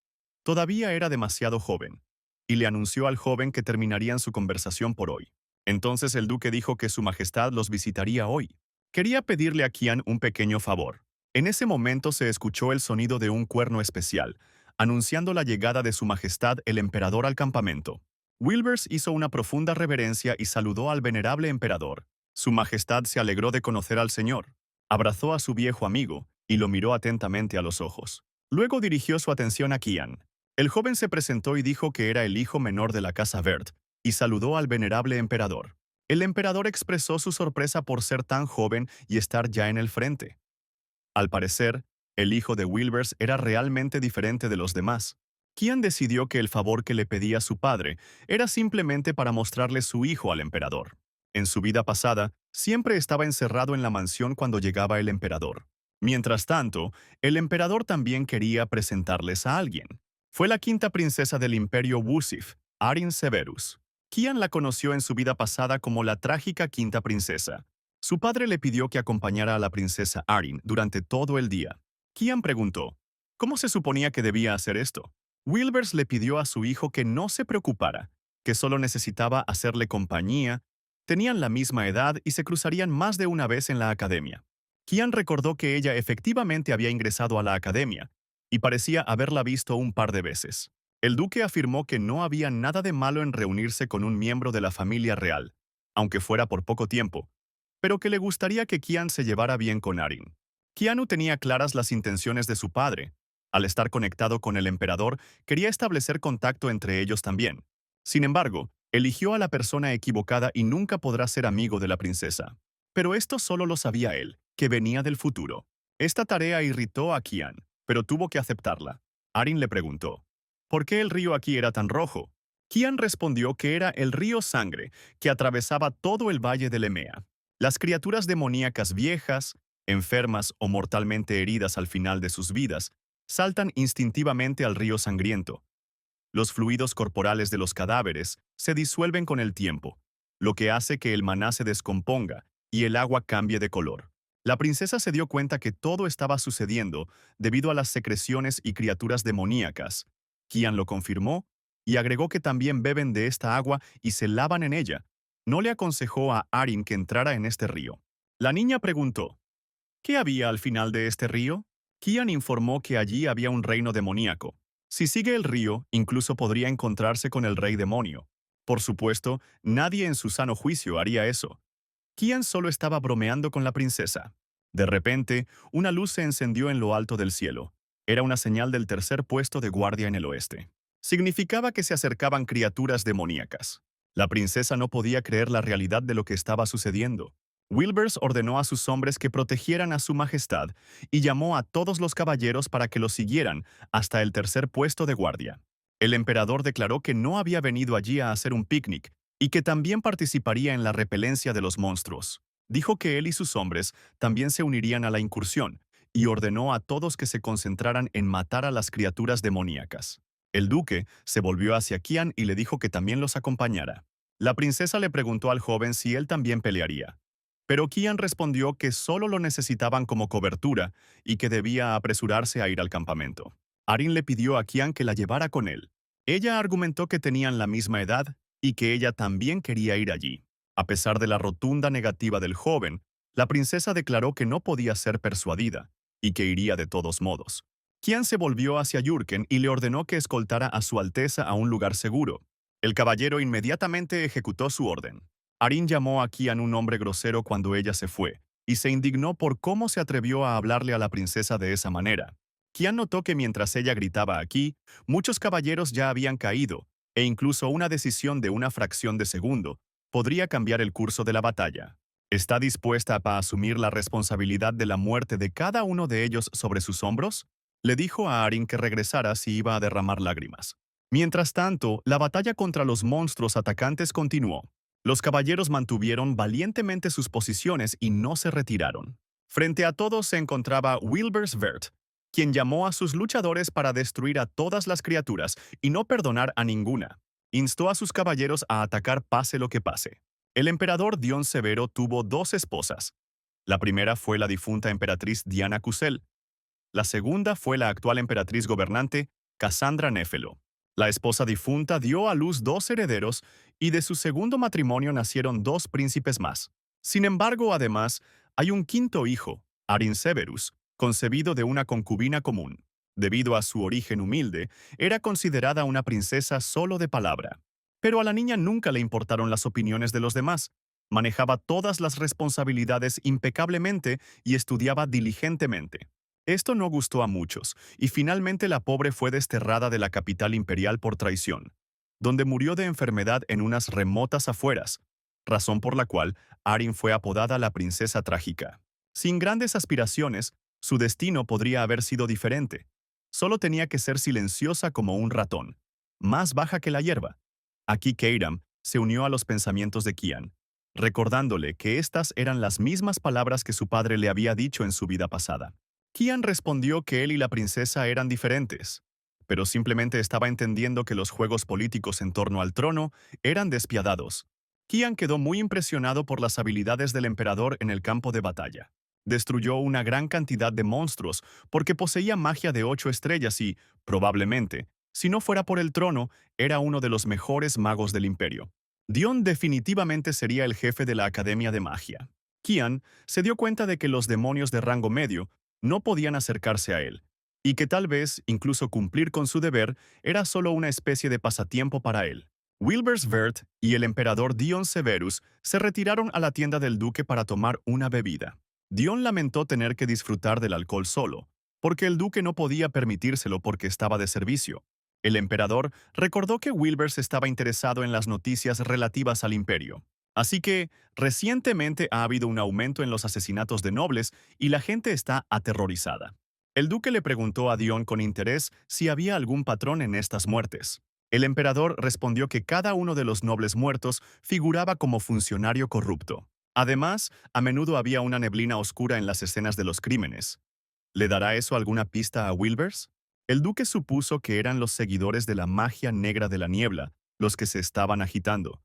Todavía era demasiado joven, y le anunció al joven que terminarían su conversación por hoy. Entonces el duque dijo que su majestad los visitaría hoy. Quería pedirle a Kian un pequeño favor. En ese momento se escuchó el sonido de un cuerno especial, anunciando la llegada de su majestad el emperador al campamento. Wilbers hizo una profunda reverencia y saludó al venerable emperador. Su majestad se alegró de conocer al señor. Abrazó a su viejo amigo y lo miró atentamente a los ojos. Luego dirigió su atención a Kian. El joven se presentó y dijo que era el hijo menor de la casa Vert, y saludó al venerable emperador. El emperador expresó su sorpresa por ser tan joven y estar ya en el frente. Al parecer, el hijo de Wilbers era realmente diferente de los demás. Kian decidió que el favor que le pedía su padre era simplemente para mostrarle su hijo al emperador. En su vida pasada, siempre estaba encerrado en la mansión cuando llegaba el emperador. Mientras tanto, el emperador también quería presentarles a alguien. Fue la quinta princesa del imperio Wusif, Arin Severus. Kian la conoció en su vida pasada como la trágica quinta princesa. Su padre le pidió que acompañara a la princesa Arryn durante todo el día. Kian preguntó, ¿cómo se suponía que debía hacer esto? Wilbers le pidió a su hijo que no se preocupara, que solo necesitaba hacerle compañía. Tenían la misma edad y se cruzarían más de una vez en la academia. Kian recordó que ella efectivamente había ingresado a la academia y parecía haberla visto un par de veces. El duque afirmó que no había nada de malo en reunirse con un miembro de la familia real, aunque fuera por poco tiempo, pero que le gustaría que Kian se llevara bien con Arryn. Keanu tenía claras las intenciones de su padre. Al estar conectado con el emperador, quería establecer contacto entre ellos también. Sin embargo, eligió a la persona equivocada y nunca podrá ser amigo de la princesa. Pero esto solo lo sabía él, que venía del futuro. Esta tarea irritó a Kian, pero tuvo que aceptarla. Arryn le preguntó, ¿por qué el río aquí era tan rojo? Kian respondió que era el río Sangre, que atravesaba todo el valle de Lemea. Las criaturas demoníacas viejas, enfermas o mortalmente heridas al final de sus vidas, saltan instintivamente al río sangriento. Los fluidos corporales de los cadáveres se disuelven con el tiempo, lo que hace que el maná se descomponga y el agua cambie de color. La princesa se dio cuenta que todo estaba sucediendo debido a las secreciones y criaturas demoníacas. Kian lo confirmó y agregó que también beben de esta agua y se lavan en ella. No le aconsejó a Arryn que entrara en este río. La niña preguntó, ¿qué había al final de este río? Kian informó que allí había un reino demoníaco. Si sigue el río, incluso podría encontrarse con el rey demonio. Por supuesto, nadie en su sano juicio haría eso. Kian solo estaba bromeando con la princesa. De repente, una luz se encendió en lo alto del cielo. Era una señal del tercer puesto de guardia en el oeste. Significaba que se acercaban criaturas demoníacas. La princesa no podía creer la realidad de lo que estaba sucediendo. Wilbers ordenó a sus hombres que protegieran a su majestad y llamó a todos los caballeros para que lo siguieran hasta el tercer puesto de guardia. El emperador declaró que no había venido allí a hacer un picnic y que también participaría en la repelencia de los monstruos. Dijo que él y sus hombres también se unirían a la incursión y ordenó a todos que se concentraran en matar a las criaturas demoníacas. El duque se volvió hacia Kian y le dijo que también los acompañara. La princesa le preguntó al joven si él también pelearía. Pero Kian respondió que solo lo necesitaban como cobertura y que debía apresurarse a ir al campamento. Arryn le pidió a Kian que la llevara con él. Ella argumentó que tenían la misma edad y que ella también quería ir allí. A pesar de la rotunda negativa del joven, la princesa declaró que no podía ser persuadida y que iría de todos modos. Kian se volvió hacia Jurken y le ordenó que escoltara a su Alteza a un lugar seguro. El caballero inmediatamente ejecutó su orden. Arryn llamó a Kian un hombre grosero cuando ella se fue, y se indignó por cómo se atrevió a hablarle a la princesa de esa manera. Kian notó que mientras ella gritaba aquí, muchos caballeros ya habían caído, e incluso una decisión de una fracción de segundo podría cambiar el curso de la batalla. ¿Está dispuesta a asumir la responsabilidad de la muerte de cada uno de ellos sobre sus hombros? Le dijo a Arryn que regresara si iba a derramar lágrimas. Mientras tanto, la batalla contra los monstruos atacantes continuó. Los caballeros mantuvieron valientemente sus posiciones y no se retiraron. Frente a todos se encontraba Wilbers Vert, quien llamó a sus luchadores para destruir a todas las criaturas y no perdonar a ninguna. Instó a sus caballeros a atacar pase lo que pase. El emperador Dion Severo tuvo dos esposas. La primera fue la difunta emperatriz Diana Cusel. La segunda fue la actual emperatriz gobernante, Cassandra Néfelo. La esposa difunta dio a luz dos herederos y de su segundo matrimonio nacieron dos príncipes más. Sin embargo, además, hay un quinto hijo, Arryn Severus, concebido de una concubina común. Debido a su origen humilde, era considerada una princesa solo de palabra. Pero a la niña nunca le importaron las opiniones de los demás. Manejaba todas las responsabilidades impecablemente y estudiaba diligentemente. Esto no gustó a muchos, y finalmente la pobre fue desterrada de la capital imperial por traición, donde murió de enfermedad en unas remotas afueras, razón por la cual Arryn fue apodada la princesa trágica. Sin grandes aspiraciones, su destino podría haber sido diferente. Solo tenía que ser silenciosa como un ratón, más baja que la hierba. Aquí Keiram se unió a los pensamientos de Kian, recordándole que estas eran las mismas palabras que su padre le había dicho en su vida pasada. Kian respondió que él y la princesa eran diferentes, pero simplemente estaba entendiendo que los juegos políticos en torno al trono eran despiadados. Kian quedó muy impresionado por las habilidades del emperador en el campo de batalla. Destruyó una gran cantidad de monstruos porque poseía magia de 8 estrellas y, probablemente, si no fuera por el trono, era uno de los mejores magos del imperio. Dion definitivamente sería el jefe de la Academia de Magia. Kian se dio cuenta de que los demonios de rango medio no podían acercarse a él, y que tal vez incluso cumplir con su deber era solo una especie de pasatiempo para él. Wilbers Vert y el emperador Dion Severus se retiraron a la tienda del duque para tomar una bebida. Dion lamentó tener que disfrutar del alcohol solo, porque el duque no podía permitírselo porque estaba de servicio. El emperador recordó que Wilbers estaba interesado en las noticias relativas al imperio. Así que, recientemente ha habido un aumento en los asesinatos de nobles y la gente está aterrorizada. El duque le preguntó a Dion con interés si había algún patrón en estas muertes. El emperador respondió que cada uno de los nobles muertos figuraba como funcionario corrupto. Además, a menudo había una neblina oscura en las escenas de los crímenes. ¿Le dará eso alguna pista a Wilbers? El duque supuso que eran los seguidores de la magia negra de la niebla los que se estaban agitando.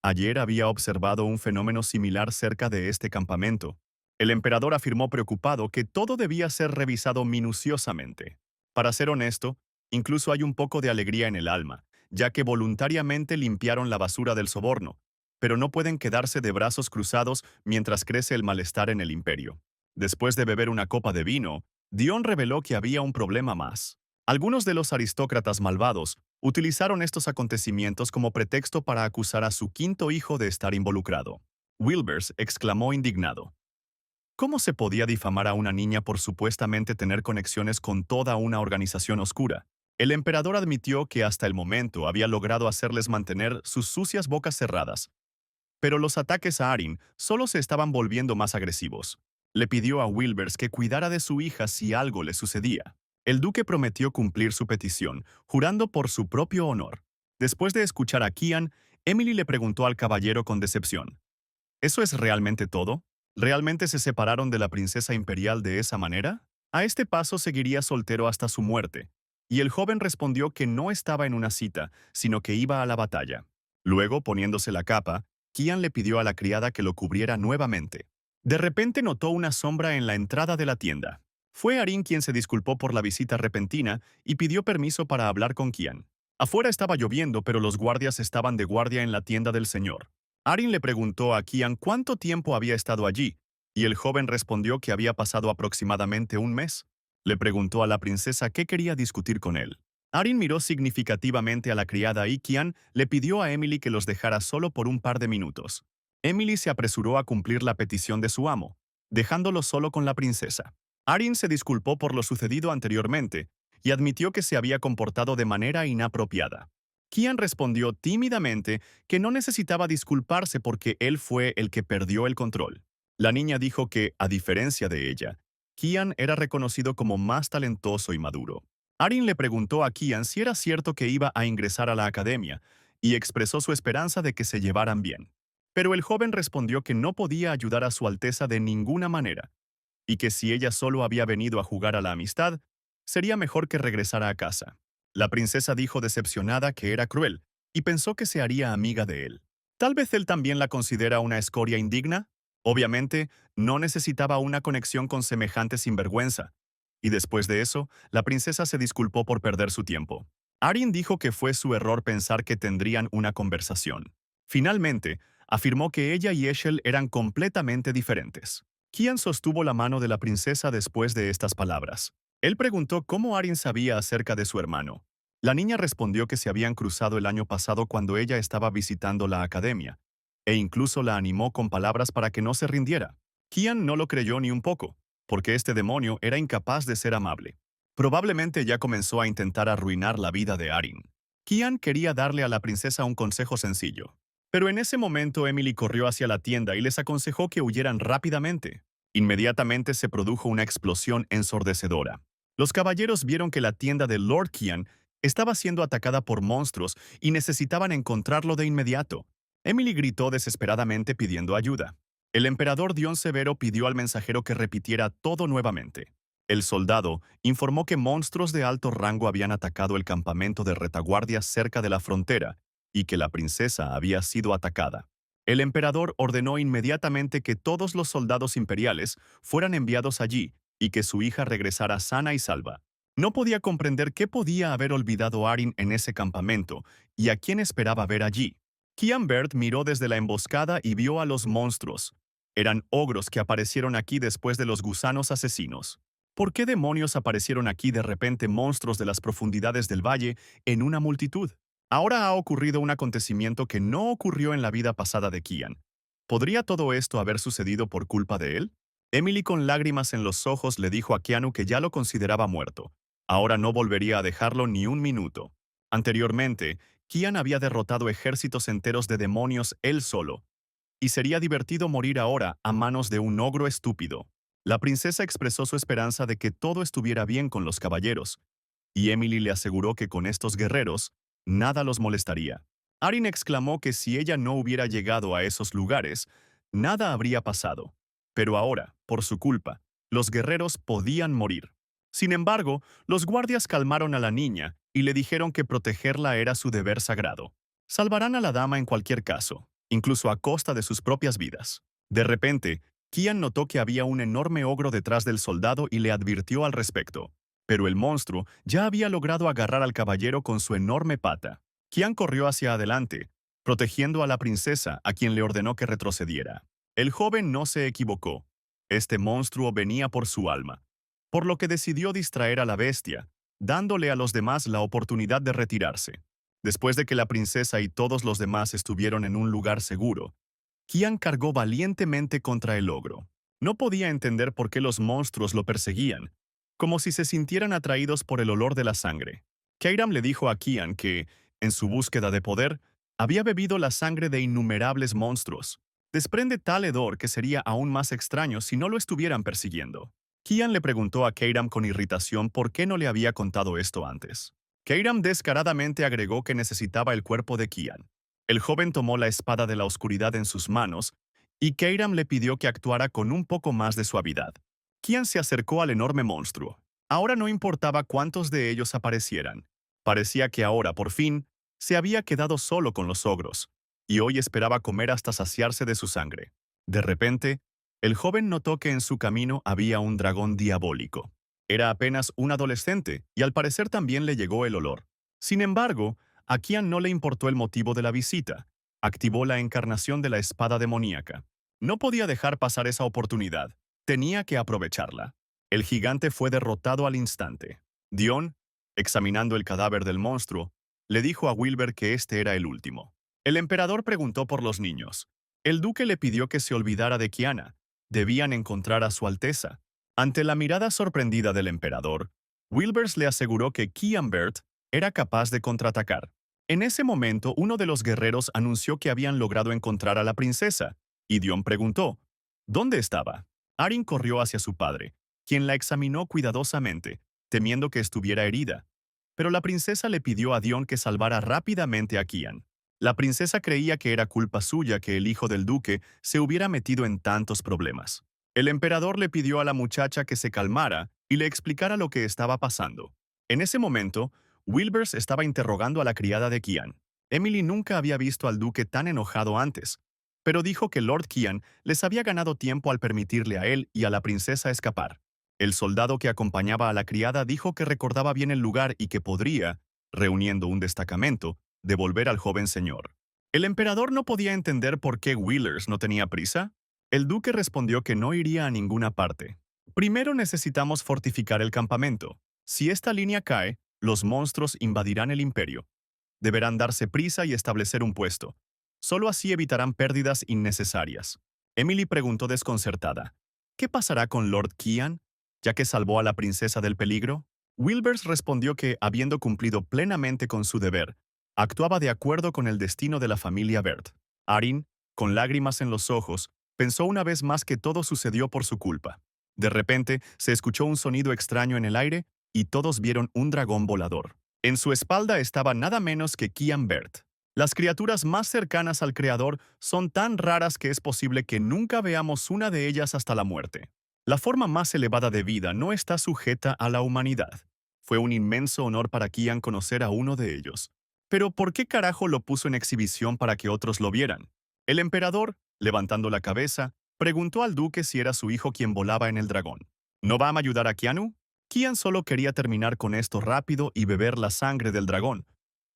Ayer había observado un fenómeno similar cerca de este campamento. El emperador afirmó preocupado que todo debía ser revisado minuciosamente. Para ser honesto, incluso hay un poco de alegría en el alma, ya que voluntariamente limpiaron la basura del soborno, pero no pueden quedarse de brazos cruzados mientras crece el malestar en el imperio. Después de beber una copa de vino, Dion reveló que había un problema más. Algunos de los aristócratas malvados utilizaron estos acontecimientos como pretexto para acusar a su quinto hijo de estar involucrado. Wilbers exclamó indignado. ¿Cómo se podía difamar a una niña por supuestamente tener conexiones con toda una organización oscura? El emperador admitió que hasta el momento había logrado hacerles mantener sus sucias bocas cerradas, pero los ataques a Arin solo se estaban volviendo más agresivos. Le pidió a Wilbers que cuidara de su hija si algo le sucedía. El duque prometió cumplir su petición, jurando por su propio honor. Después de escuchar a Kian, Emily le preguntó al caballero con decepción. ¿Eso es realmente todo? ¿Realmente se separaron de la princesa imperial de esa manera? A este paso seguiría soltero hasta su muerte. Y el joven respondió que no estaba en una cita, sino que iba a la batalla. Luego, poniéndose la capa, Kian le pidió a la criada que lo cubriera nuevamente. De repente notó una sombra en la entrada de la tienda. Fue Arin quien se disculpó por la visita repentina y pidió permiso para hablar con Kian. Afuera estaba lloviendo, pero los guardias estaban de guardia en la tienda del señor. Arin le preguntó a Kian cuánto tiempo había estado allí, y el joven respondió que había pasado aproximadamente un mes. Le preguntó a la princesa qué quería discutir con él. Arin miró significativamente a la criada y Kian le pidió a Emily que los dejara solo por un par de minutos. Emily se apresuró a cumplir la petición de su amo, dejándolo solo con la princesa. Arin se disculpó por lo sucedido anteriormente y admitió que se había comportado de manera inapropiada. Kian respondió tímidamente que no necesitaba disculparse porque él fue el que perdió el control. La niña dijo que, a diferencia de ella, Kian era reconocido como más talentoso y maduro. Arin le preguntó a Kian si era cierto que iba a ingresar a la academia y expresó su esperanza de que se llevaran bien. Pero el joven respondió que no podía ayudar a su Alteza de ninguna manera y que si ella solo había venido a jugar a la amistad, sería mejor que regresara a casa. La princesa dijo decepcionada que era cruel y pensó que se haría amiga de él. Tal vez él también la considera una escoria indigna. Obviamente, no necesitaba una conexión con semejante sinvergüenza. Y después de eso, la princesa se disculpó por perder su tiempo. Arin dijo que fue su error pensar que tendrían una conversación. Finalmente, afirmó que ella y Eshel eran completamente diferentes. Kian sostuvo la mano de la princesa después de estas palabras. Él preguntó cómo Arin sabía acerca de su hermano. La niña respondió que se habían cruzado el año pasado cuando ella estaba visitando la academia, e incluso la animó con palabras para que no se rindiera. Kian no lo creyó ni un poco, porque este demonio era incapaz de ser amable. Probablemente ya comenzó a intentar arruinar la vida de Arin. Kian quería darle a la princesa un consejo sencillo. Pero en ese momento Emily corrió hacia la tienda y les aconsejó que huyeran rápidamente. Inmediatamente se produjo una explosión ensordecedora. Los caballeros vieron que la tienda de Lord Kian estaba siendo atacada por monstruos y necesitaban encontrarlo de inmediato. Emily gritó desesperadamente pidiendo ayuda. El emperador Dion Severo pidió al mensajero que repitiera todo nuevamente. El soldado informó que monstruos de alto rango habían atacado el campamento de retaguardia cerca de la frontera y que la princesa había sido atacada. El emperador ordenó inmediatamente que todos los soldados imperiales fueran enviados allí y que su hija regresara sana y salva. No podía comprender qué podía haber olvidado Arin en ese campamento y a quién esperaba ver allí. Kian Bert miró desde la emboscada y vio a los monstruos. Eran ogros que aparecieron aquí después de los gusanos asesinos. ¿Por qué demonios aparecieron aquí de repente monstruos de las profundidades del valle en una multitud? Ahora ha ocurrido un acontecimiento que no ocurrió en la vida pasada de Kian. ¿Podría todo esto haber sucedido por culpa de él? Emily con lágrimas en los ojos le dijo a Keanu que ya lo consideraba muerto. Ahora no volvería a dejarlo ni un minuto. Anteriormente, Kian había derrotado ejércitos enteros de demonios él solo, y sería divertido morir ahora a manos de un ogro estúpido. La princesa expresó su esperanza de que todo estuviera bien con los caballeros, y Emily le aseguró que con estos guerreros, nada los molestaría. Arin exclamó que si ella no hubiera llegado a esos lugares, nada habría pasado. Pero ahora, por su culpa, los guerreros podían morir. Sin embargo, los guardias calmaron a la niña y le dijeron que protegerla era su deber sagrado. Salvarán a la dama en cualquier caso, incluso a costa de sus propias vidas. De repente, Kian notó que había un enorme ogro detrás del soldado y le advirtió al respecto. Pero el monstruo ya había logrado agarrar al caballero con su enorme pata. Kian corrió hacia adelante, protegiendo a la princesa, a quien le ordenó que retrocediera. El joven no se equivocó. Este monstruo venía por su alma, por lo que decidió distraer a la bestia, dándole a los demás la oportunidad de retirarse. Después de que la princesa y todos los demás estuvieron en un lugar seguro, Kian cargó valientemente contra el ogro. No podía entender por qué los monstruos lo perseguían, como si se sintieran atraídos por el olor de la sangre. Kairam le dijo a Kian que, en su búsqueda de poder, había bebido la sangre de innumerables monstruos. Desprende tal hedor que sería aún más extraño si no lo estuvieran persiguiendo. Kian le preguntó a Kairam con irritación por qué no le había contado esto antes. Kairam descaradamente agregó que necesitaba el cuerpo de Kian. El joven tomó la espada de la oscuridad en sus manos y Kairam le pidió que actuara con un poco más de suavidad. Kian se acercó al enorme monstruo. Ahora no importaba cuántos de ellos aparecieran. Parecía que ahora, por fin, se había quedado solo con los ogros, y hoy esperaba comer hasta saciarse de su sangre. De repente, el joven notó que en su camino había un dragón diabólico. Era apenas un adolescente, y al parecer también le llegó el olor. Sin embargo, a Kian no le importó el motivo de la visita. Activó la encarnación de la espada demoníaca. No podía dejar pasar esa oportunidad. Tenía que aprovecharla. El gigante fue derrotado al instante. Dion, examinando el cadáver del monstruo, le dijo a Wilber que este era el último. El emperador preguntó por los niños. El duque le pidió que se olvidara de Kiana. Debían encontrar a su Alteza. Ante la mirada sorprendida del emperador, Wilbers le aseguró que Kian Bert era capaz de contraatacar. En ese momento, uno de los guerreros anunció que habían logrado encontrar a la princesa, y Dion preguntó, ¿dónde estaba? Arin corrió hacia su padre, quien la examinó cuidadosamente, temiendo que estuviera herida. Pero la princesa le pidió a Dion que salvara rápidamente a Kian. La princesa creía que era culpa suya que el hijo del duque se hubiera metido en tantos problemas. El emperador le pidió a la muchacha que se calmara y le explicara lo que estaba pasando. En ese momento, Wilbers estaba interrogando a la criada de Kian. Emily nunca había visto al duque tan enojado antes, pero dijo que Lord Kian les había ganado tiempo al permitirle a él y a la princesa escapar. El soldado que acompañaba a la criada dijo que recordaba bien el lugar y que podría, reuniendo un destacamento, devolver al joven señor. El emperador no podía entender por qué Wheelers no tenía prisa. El duque respondió que no iría a ninguna parte. Primero necesitamos fortificar el campamento. Si esta línea cae, los monstruos invadirán el imperio. Deberán darse prisa y establecer un puesto. Solo así evitarán pérdidas innecesarias. Emily preguntó desconcertada, ¿qué pasará con Lord Kian, ya que salvó a la princesa del peligro? Wilbers respondió que, habiendo cumplido plenamente con su deber, actuaba de acuerdo con el destino de la familia Bert. Arin, con lágrimas en los ojos, pensó una vez más que todo sucedió por su culpa. De repente, se escuchó un sonido extraño en el aire y todos vieron un dragón volador. En su espalda estaba nada menos que Kian Bert. Las criaturas más cercanas al Creador son tan raras que es posible que nunca veamos una de ellas hasta la muerte. La forma más elevada de vida no está sujeta a la humanidad. Fue un inmenso honor para Kian conocer a uno de ellos. Pero ¿por qué carajo lo puso en exhibición para que otros lo vieran? El emperador, levantando la cabeza, preguntó al duque si era su hijo quien volaba en el dragón. ¿No va a ayudar a Keanu? Kian solo quería terminar con esto rápido y beber la sangre del dragón,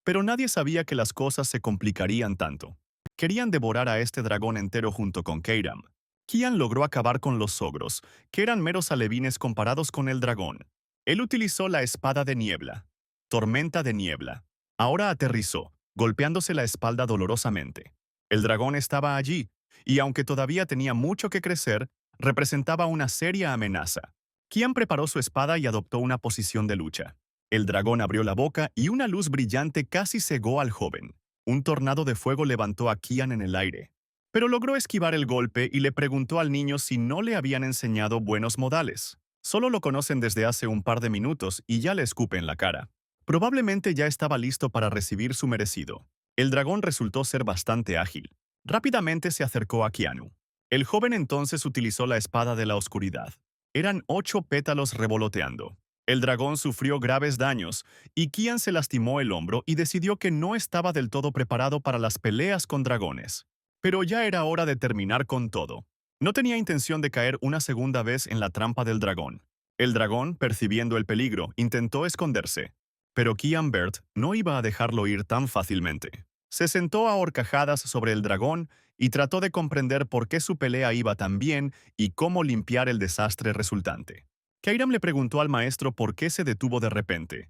pero nadie sabía que las cosas se complicarían tanto. Querían devorar a este dragón entero junto con Keiram. Kian logró acabar con los ogros, que eran meros alevines comparados con el dragón. Él utilizó la espada de niebla, tormenta de niebla. Ahora aterrizó, golpeándose la espalda dolorosamente. El dragón estaba allí, y aunque todavía tenía mucho que crecer, representaba una seria amenaza. Kian preparó su espada y adoptó una posición de lucha. El dragón abrió la boca y una luz brillante casi cegó al joven. Un tornado de fuego levantó a Kian en el aire. Pero logró esquivar el golpe y le preguntó al niño si no le habían enseñado buenos modales. Solo lo conocen desde hace un par de minutos y ya le escupe en la cara. Probablemente ya estaba listo para recibir su merecido. El dragón resultó ser bastante ágil. Rápidamente se acercó a Keanu. El joven entonces utilizó la espada de la oscuridad. Eran 8 pétalos revoloteando. El dragón sufrió graves daños, y Kian se lastimó el hombro y decidió que no estaba del todo preparado para las peleas con dragones. Pero ya era hora de terminar con todo. No tenía intención de caer una segunda vez en la trampa del dragón. El dragón, percibiendo el peligro, intentó esconderse. Pero Kian Bert no iba a dejarlo ir tan fácilmente. Se sentó a horcajadas sobre el dragón y trató de comprender por qué su pelea iba tan bien y cómo limpiar el desastre resultante. Keiram le preguntó al maestro por qué se detuvo de repente.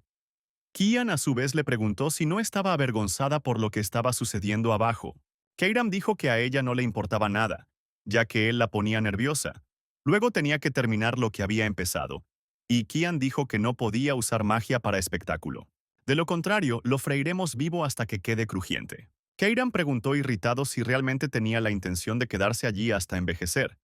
Kian a su vez le preguntó si no estaba avergonzada por lo que estaba sucediendo abajo. Keiram dijo que a ella no le importaba nada, ya que él la ponía nerviosa. Luego tenía que terminar lo que había empezado, y Kian dijo que no podía usar magia para espectáculo. De lo contrario, lo freiremos vivo hasta que quede crujiente. Keiram preguntó irritado si realmente tenía la intención de quedarse allí hasta envejecer.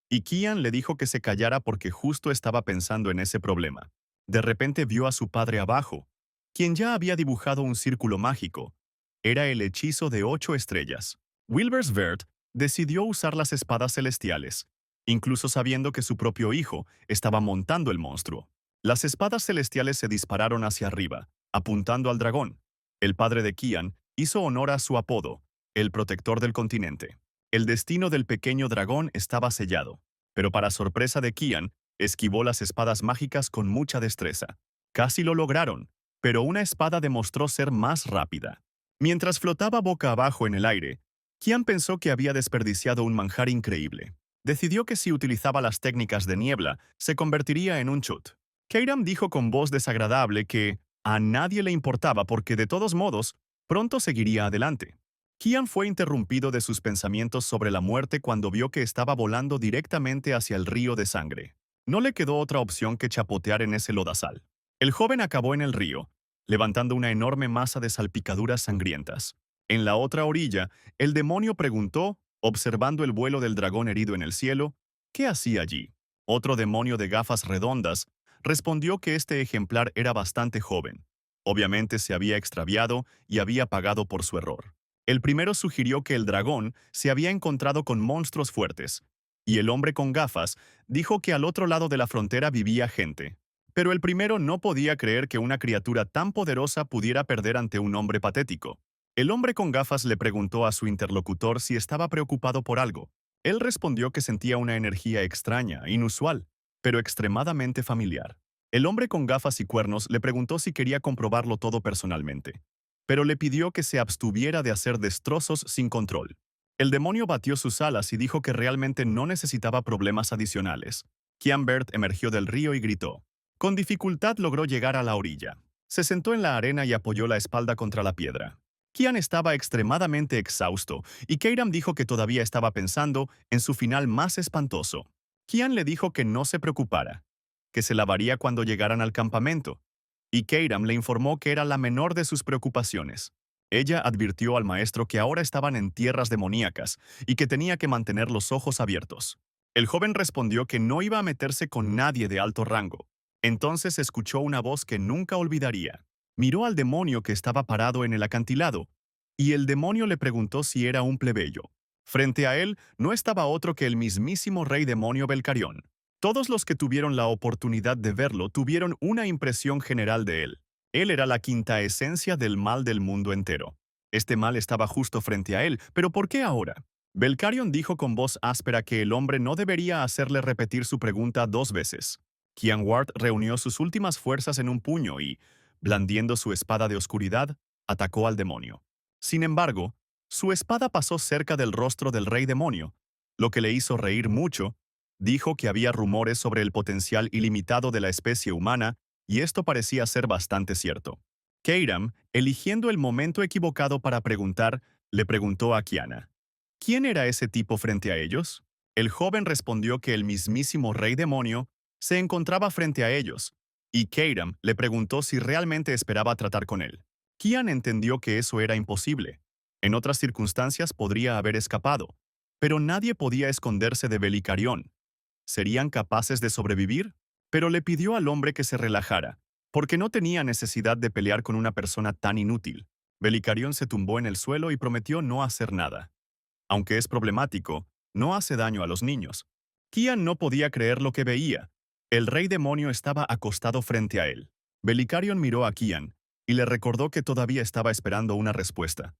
Y Kian le dijo que se callara porque justo estaba pensando en ese problema. De repente vio a su padre abajo, quien ya había dibujado un círculo mágico. Era el hechizo de 8 estrellas. Wilbur Sverd decidió usar las espadas celestiales, incluso sabiendo que su propio hijo estaba montando el monstruo. Las espadas celestiales se dispararon hacia arriba, apuntando al dragón. El padre de Kian hizo honor a su apodo, el protector del continente. El destino del pequeño dragón estaba sellado, pero para sorpresa de Kian, esquivó las espadas mágicas con mucha destreza. Casi lo lograron, pero una espada demostró ser más rápida. Mientras flotaba boca abajo en el aire, Kian pensó que había desperdiciado un manjar increíble. Decidió que si utilizaba las técnicas de niebla, se convertiría en un chut. Keiram dijo con voz desagradable que a nadie le importaba porque de todos modos, pronto seguiría adelante. Kian fue interrumpido de sus pensamientos sobre la muerte cuando vio que estaba volando directamente hacia el río de sangre. No le quedó otra opción que chapotear en ese lodazal. El joven acabó en el río, levantando una enorme masa de salpicaduras sangrientas. En la otra orilla, el demonio preguntó, observando el vuelo del dragón herido en el cielo, ¿qué hacía allí? Otro demonio de gafas redondas respondió que este ejemplar era bastante joven. Obviamente se había extraviado y había pagado por su error. El primero sugirió que el dragón se había encontrado con monstruos fuertes, y el hombre con gafas dijo que al otro lado de la frontera vivía gente. Pero el primero no podía creer que una criatura tan poderosa pudiera perder ante un hombre patético. El hombre con gafas le preguntó a su interlocutor si estaba preocupado por algo. Él respondió que sentía una energía extraña, inusual, pero extremadamente familiar. El hombre con gafas y cuernos le preguntó si quería comprobarlo todo personalmente, pero le pidió que se abstuviera de hacer destrozos sin control. El demonio batió sus alas y dijo que realmente no necesitaba problemas adicionales. Kian Bert emergió del río y gritó. Con dificultad logró llegar a la orilla. Se sentó en la arena y apoyó la espalda contra la piedra. Kian estaba extremadamente exhausto, y Keiram dijo que todavía estaba pensando en su final más espantoso. Kian le dijo que no se preocupara, que se lavaría cuando llegaran al campamento, y Keiram le informó que era la menor de sus preocupaciones. Ella advirtió al maestro que ahora estaban en tierras demoníacas y que tenía que mantener los ojos abiertos. El joven respondió que no iba a meterse con nadie de alto rango. Entonces escuchó una voz que nunca olvidaría. Miró al demonio que estaba parado en el acantilado, y el demonio le preguntó si era un plebeyo. Frente a él no estaba otro que el mismísimo rey demonio Belcarión. Todos los que tuvieron la oportunidad de verlo tuvieron una impresión general de él. Él era la quinta esencia del mal del mundo entero. Este mal estaba justo frente a él, pero ¿por qué ahora? Belcarion dijo con voz áspera que el hombre no debería hacerle repetir su pregunta 2 veces. Kian Ward reunió sus últimas fuerzas en un puño y, blandiendo su espada de oscuridad, atacó al demonio. Sin embargo, su espada pasó cerca del rostro del rey demonio, lo que le hizo reír mucho. Dijo que había rumores sobre el potencial ilimitado de la especie humana, y esto parecía ser bastante cierto. Keiram, eligiendo el momento equivocado para preguntar, le preguntó a Kiana: ¿quién era ese tipo frente a ellos? El joven respondió que el mismísimo rey demonio se encontraba frente a ellos, y Keiram le preguntó si realmente esperaba tratar con él. Kian entendió que eso era imposible. En otras circunstancias podría haber escapado, pero nadie podía esconderse de Belicarión. ¿Serían capaces de sobrevivir? Pero le pidió al hombre que se relajara, porque no tenía necesidad de pelear con una persona tan inútil. Belicarión se tumbó en el suelo y prometió no hacer nada. Aunque es problemático, no hace daño a los niños. Kian no podía creer lo que veía. El rey demonio estaba acostado frente a él. Belicarion miró a Kian y le recordó que todavía estaba esperando una respuesta.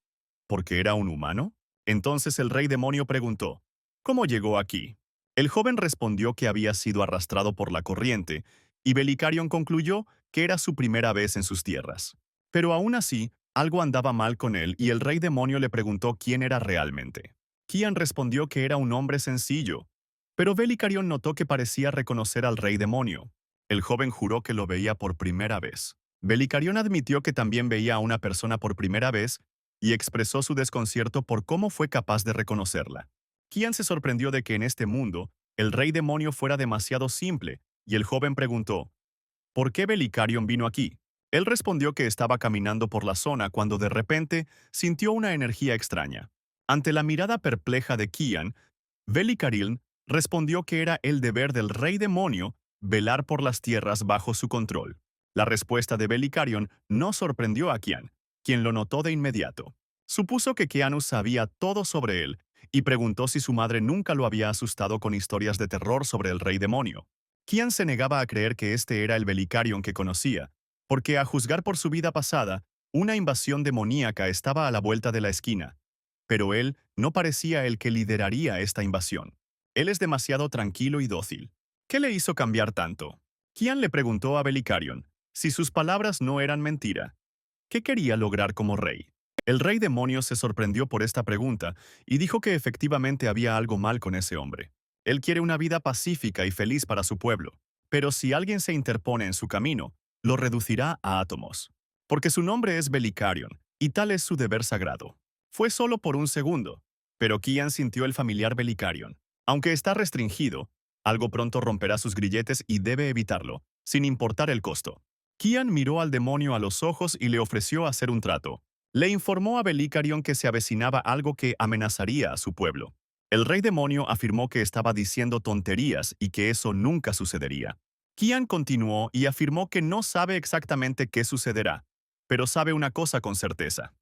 ¿Por qué era un humano? Entonces el rey demonio preguntó: ¿cómo llegó aquí? El joven respondió que había sido arrastrado por la corriente, y Belicarion concluyó que era su primera vez en sus tierras. Pero aún así, algo andaba mal con él y el rey demonio le preguntó quién era realmente. Kian respondió que era un hombre sencillo, pero Belicarion notó que parecía reconocer al rey demonio. El joven juró que lo veía por primera vez. Belicarion admitió que también veía a una persona por primera vez y expresó su desconcierto por cómo fue capaz de reconocerla. Kian se sorprendió de que en este mundo el rey demonio fuera demasiado simple, y el joven preguntó: ¿por qué Belicarion vino aquí? Él respondió que estaba caminando por la zona cuando de repente sintió una energía extraña. Ante la mirada perpleja de Kian, Belicarion respondió que era el deber del rey demonio velar por las tierras bajo su control. La respuesta de Belicarion no sorprendió a Kian, quien lo notó de inmediato. Supuso que Keanu sabía todo sobre él y preguntó si su madre nunca lo había asustado con historias de terror sobre el rey demonio. Kian se negaba a creer que este era el Belicarion que conocía, porque a juzgar por su vida pasada, una invasión demoníaca estaba a la vuelta de la esquina. Pero él no parecía el que lideraría esta invasión. Él es demasiado tranquilo y dócil. ¿Qué le hizo cambiar tanto? Kian le preguntó a Belicarion si sus palabras no eran mentira. ¿Qué quería lograr como rey? El rey demonio se sorprendió por esta pregunta y dijo que efectivamente había algo mal con ese hombre. Él quiere una vida pacífica y feliz para su pueblo, pero si alguien se interpone en su camino, lo reducirá a átomos. Porque su nombre es Belicarion, y tal es su deber sagrado. Fue solo por un segundo, pero Kian sintió el familiar Belicarion. Aunque está restringido, algo pronto romperá sus grilletes y debe evitarlo, sin importar el costo. Kian miró al demonio a los ojos y le ofreció hacer un trato. Le informó a Belicarion que se avecinaba algo que amenazaría a su pueblo. El rey demonio afirmó que estaba diciendo tonterías y que eso nunca sucedería. Kian continuó y afirmó que no sabe exactamente qué sucederá, pero sabe una cosa con certeza.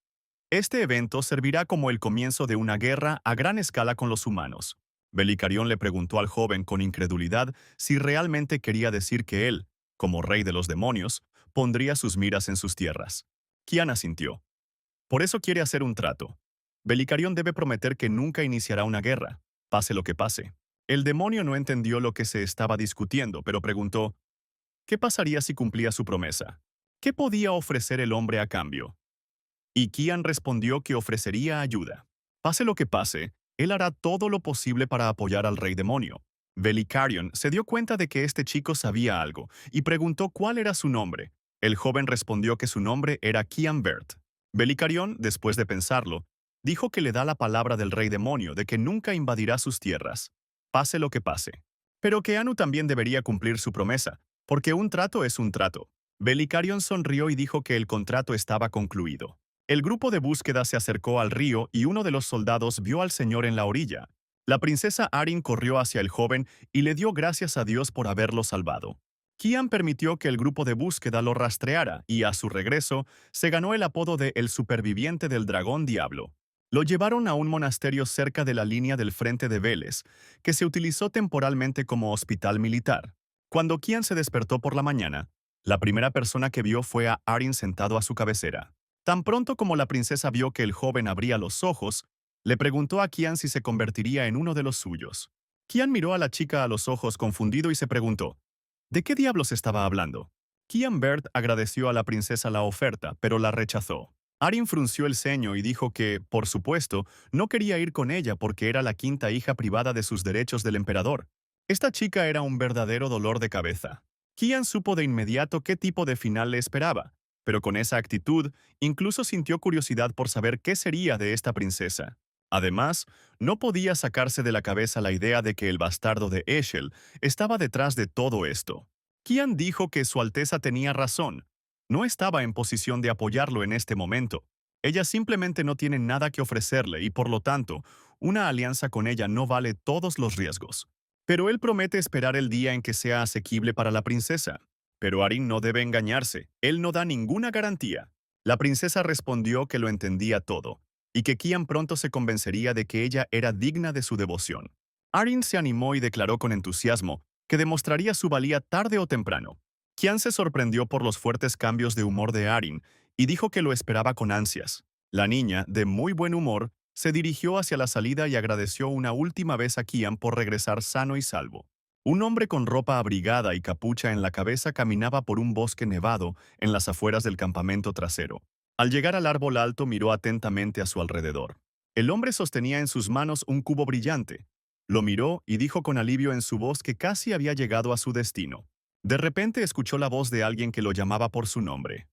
Este evento servirá como el comienzo de una guerra a gran escala con los humanos. Belicarion le preguntó al joven con incredulidad si realmente quería decir que él, como rey de los demonios, pondría sus miras en sus tierras. Kian asintió. Por eso quiere hacer un trato. Belicarion debe prometer que nunca iniciará una guerra, pase lo que pase. El demonio no entendió lo que se estaba discutiendo, pero preguntó: ¿qué pasaría si cumplía su promesa? ¿Qué podía ofrecer el hombre a cambio? Y Kian respondió que ofrecería ayuda. Pase lo que pase, él hará todo lo posible para apoyar al rey demonio. Belicarion se dio cuenta de que este chico sabía algo y preguntó cuál era su nombre. El joven respondió que su nombre era Kian Bert. Belicarion, después de pensarlo, dijo que le da la palabra del rey demonio de que nunca invadirá sus tierras, pase lo que pase. Pero que Anu también debería cumplir su promesa, porque un trato es un trato. Belicarion sonrió y dijo que el contrato estaba concluido. El grupo de búsqueda se acercó al río y uno de los soldados vio al señor en la orilla. La princesa Arin corrió hacia el joven y le dio gracias a Dios por haberlo salvado. Kian permitió que el grupo de búsqueda lo rastreara y, a su regreso, se ganó el apodo de El Superviviente del Dragón Diablo. Lo llevaron a un monasterio cerca de la línea del frente de Vélez, que se utilizó temporalmente como hospital militar. Cuando Kian se despertó por la mañana, la primera persona que vio fue a Arin sentado a su cabecera. Tan pronto como la princesa vio que el joven abría los ojos, Le preguntó a Kian si se convertiría en uno de los suyos. Kian miró a la chica a los ojos confundido y se preguntó, ¿de qué diablos estaba hablando? Kian Bird agradeció a la princesa la oferta, pero la rechazó. Arin frunció el ceño y dijo que, por supuesto, no quería ir con ella porque era la quinta hija privada de sus derechos del emperador. Esta chica era un verdadero dolor de cabeza. Kian supo de inmediato qué tipo de final le esperaba, pero con esa actitud, incluso sintió curiosidad por saber qué sería de esta princesa. Además, no podía sacarse de la cabeza la idea de que el bastardo de Eshel estaba detrás de todo esto. Kian dijo que Su Alteza tenía razón. No estaba en posición de apoyarlo en este momento. Ella simplemente no tiene nada que ofrecerle y, por lo tanto, una alianza con ella no vale todos los riesgos. Pero él promete esperar el día en que sea asequible para la princesa. Pero Arin no debe engañarse. Él no da ninguna garantía. La princesa respondió que lo entendía todo y que Kian pronto se convencería de que ella era digna de su devoción. Arin se animó y declaró con entusiasmo que demostraría su valía tarde o temprano. Kian se sorprendió por los fuertes cambios de humor de Arin y dijo que lo esperaba con ansias. La niña, de muy buen humor, se dirigió hacia la salida y agradeció una última vez a Kian por regresar sano y salvo. Un hombre con ropa abrigada y capucha en la cabeza caminaba por un bosque nevado en las afueras del campamento trasero. Al llegar al árbol alto miró atentamente a su alrededor. El hombre sostenía en sus manos un cubo brillante. Lo miró y dijo con alivio en su voz que casi había llegado a su destino. De repente escuchó la voz de alguien que lo llamaba por su nombre.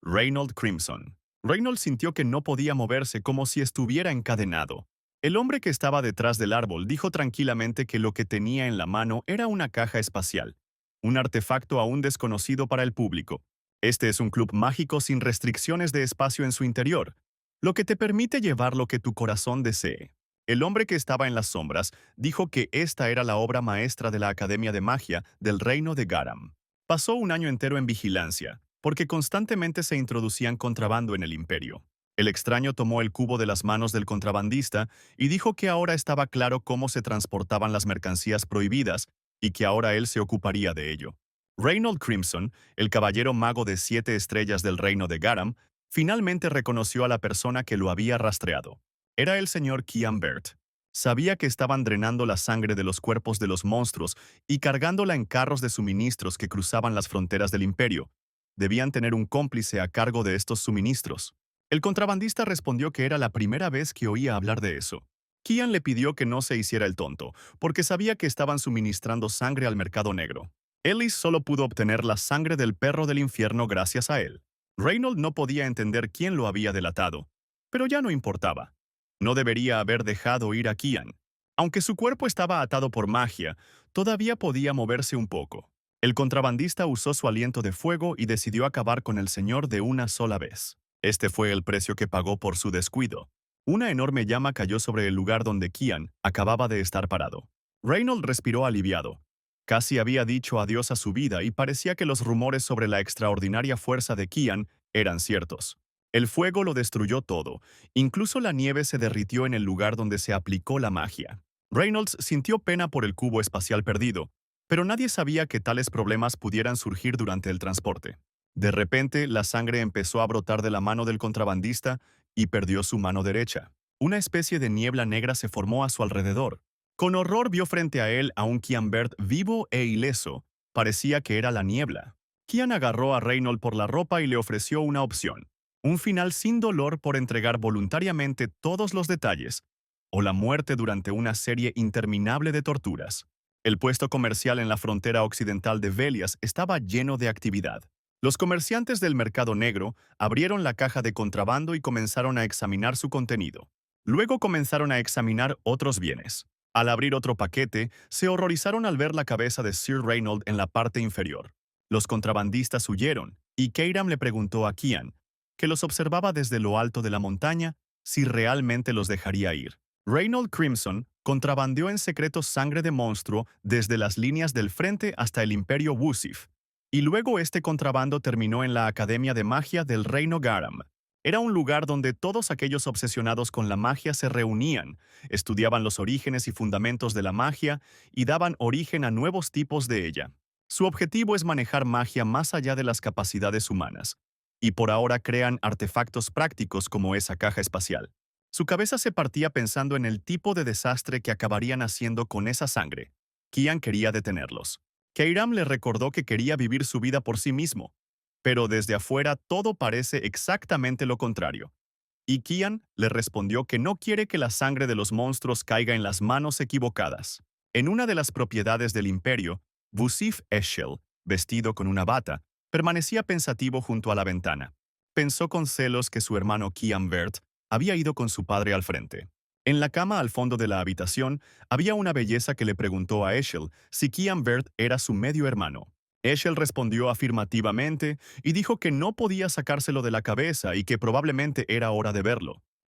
Reynold Crimson. Reynold sintió que no podía moverse como si estuviera encadenado. El hombre que estaba detrás del árbol dijo tranquilamente que lo que tenía en la mano era una caja espacial, un artefacto aún desconocido para el público. Este es un club mágico sin restricciones de espacio en su interior, lo que te permite llevar lo que tu corazón desee. El hombre que estaba en las sombras dijo que esta era la obra maestra de la Academia de Magia del Reino de Garam. Pasó un año entero en vigilancia, porque constantemente se introducían contrabando en el imperio. El extraño tomó el cubo de las manos del contrabandista y dijo que ahora estaba claro cómo se transportaban las mercancías prohibidas y que ahora él se ocuparía de ello. Reynold Crimson, el caballero mago de 7 estrellas del reino de Garam, finalmente reconoció a la persona que lo había rastreado. Era el señor Kian Bert. Sabía que estaban drenando la sangre de los cuerpos de los monstruos y cargándola en carros de suministros que cruzaban las fronteras del imperio. Debían tener un cómplice a cargo de estos suministros. El contrabandista respondió que era la primera vez que oía hablar de eso. Kian le pidió que no se hiciera el tonto, porque sabía que estaban suministrando sangre al mercado negro. Ellis solo pudo obtener la sangre del perro del infierno gracias a él. Reynold no podía entender quién lo había delatado, pero ya no importaba. No debería haber dejado ir a Kian. Aunque su cuerpo estaba atado por magia, todavía podía moverse un poco. El contrabandista usó su aliento de fuego y decidió acabar con el señor de una sola vez. Este fue el precio que pagó por su descuido. Una enorme llama cayó sobre el lugar donde Kian acababa de estar parado. Reynold respiró aliviado. Casi había dicho adiós a su vida y parecía que los rumores sobre la extraordinaria fuerza de Kian eran ciertos. El fuego lo destruyó todo, incluso la nieve se derritió en el lugar donde se aplicó la magia. Reynolds sintió pena por el cubo espacial perdido, pero nadie sabía que tales problemas pudieran surgir durante el transporte. De repente, la sangre empezó a brotar de la mano del contrabandista y perdió su mano derecha. Una especie de niebla negra se formó a su alrededor. Con horror vio frente a él a un Kian Bert vivo e ileso. Parecía que era la niebla. Kian agarró a Reynold por la ropa y le ofreció una opción. Un final sin dolor por entregar voluntariamente todos los detalles, o la muerte durante una serie interminable de torturas. El puesto comercial en la frontera occidental de Velias estaba lleno de actividad. Los comerciantes del mercado negro abrieron la caja de contrabando y comenzaron a examinar su contenido. Luego comenzaron a examinar otros bienes. Al abrir otro paquete, se horrorizaron al ver la cabeza de Sir Reynold en la parte inferior. Los contrabandistas huyeron, y Keiram le preguntó a Kian, que los observaba desde lo alto de la montaña, si realmente los dejaría ir. Reynold Crimson contrabandeó en secreto sangre de monstruo desde las líneas del frente hasta el Imperio Wusif, y luego este contrabando terminó en la Academia de Magia del Reino Garam. Era un lugar donde todos aquellos obsesionados con la magia se reunían, estudiaban los orígenes y fundamentos de la magia y daban origen a nuevos tipos de ella. Su objetivo es manejar magia más allá de las capacidades humanas, y por ahora crean artefactos prácticos como esa caja espacial. Su cabeza se partía pensando en el tipo de desastre que acabarían haciendo con esa sangre. Kian quería detenerlos. Keiram le recordó que quería vivir su vida por sí mismo, pero desde afuera todo parece exactamente lo contrario. Y Kian le respondió que no quiere que la sangre de los monstruos caiga en las manos equivocadas. En una de las propiedades del imperio, Busif Eschel, vestido con una bata, permanecía pensativo junto a la ventana. Pensó con celos que su hermano Kian Vert había ido con su padre al frente. En la cama al fondo de la habitación había una belleza que le preguntó a Eschel si Kian Vert era su medio hermano. Eschel respondió afirmativamente y dijo que no podía sacárselo de la cabeza y que probablemente era hora de verlo.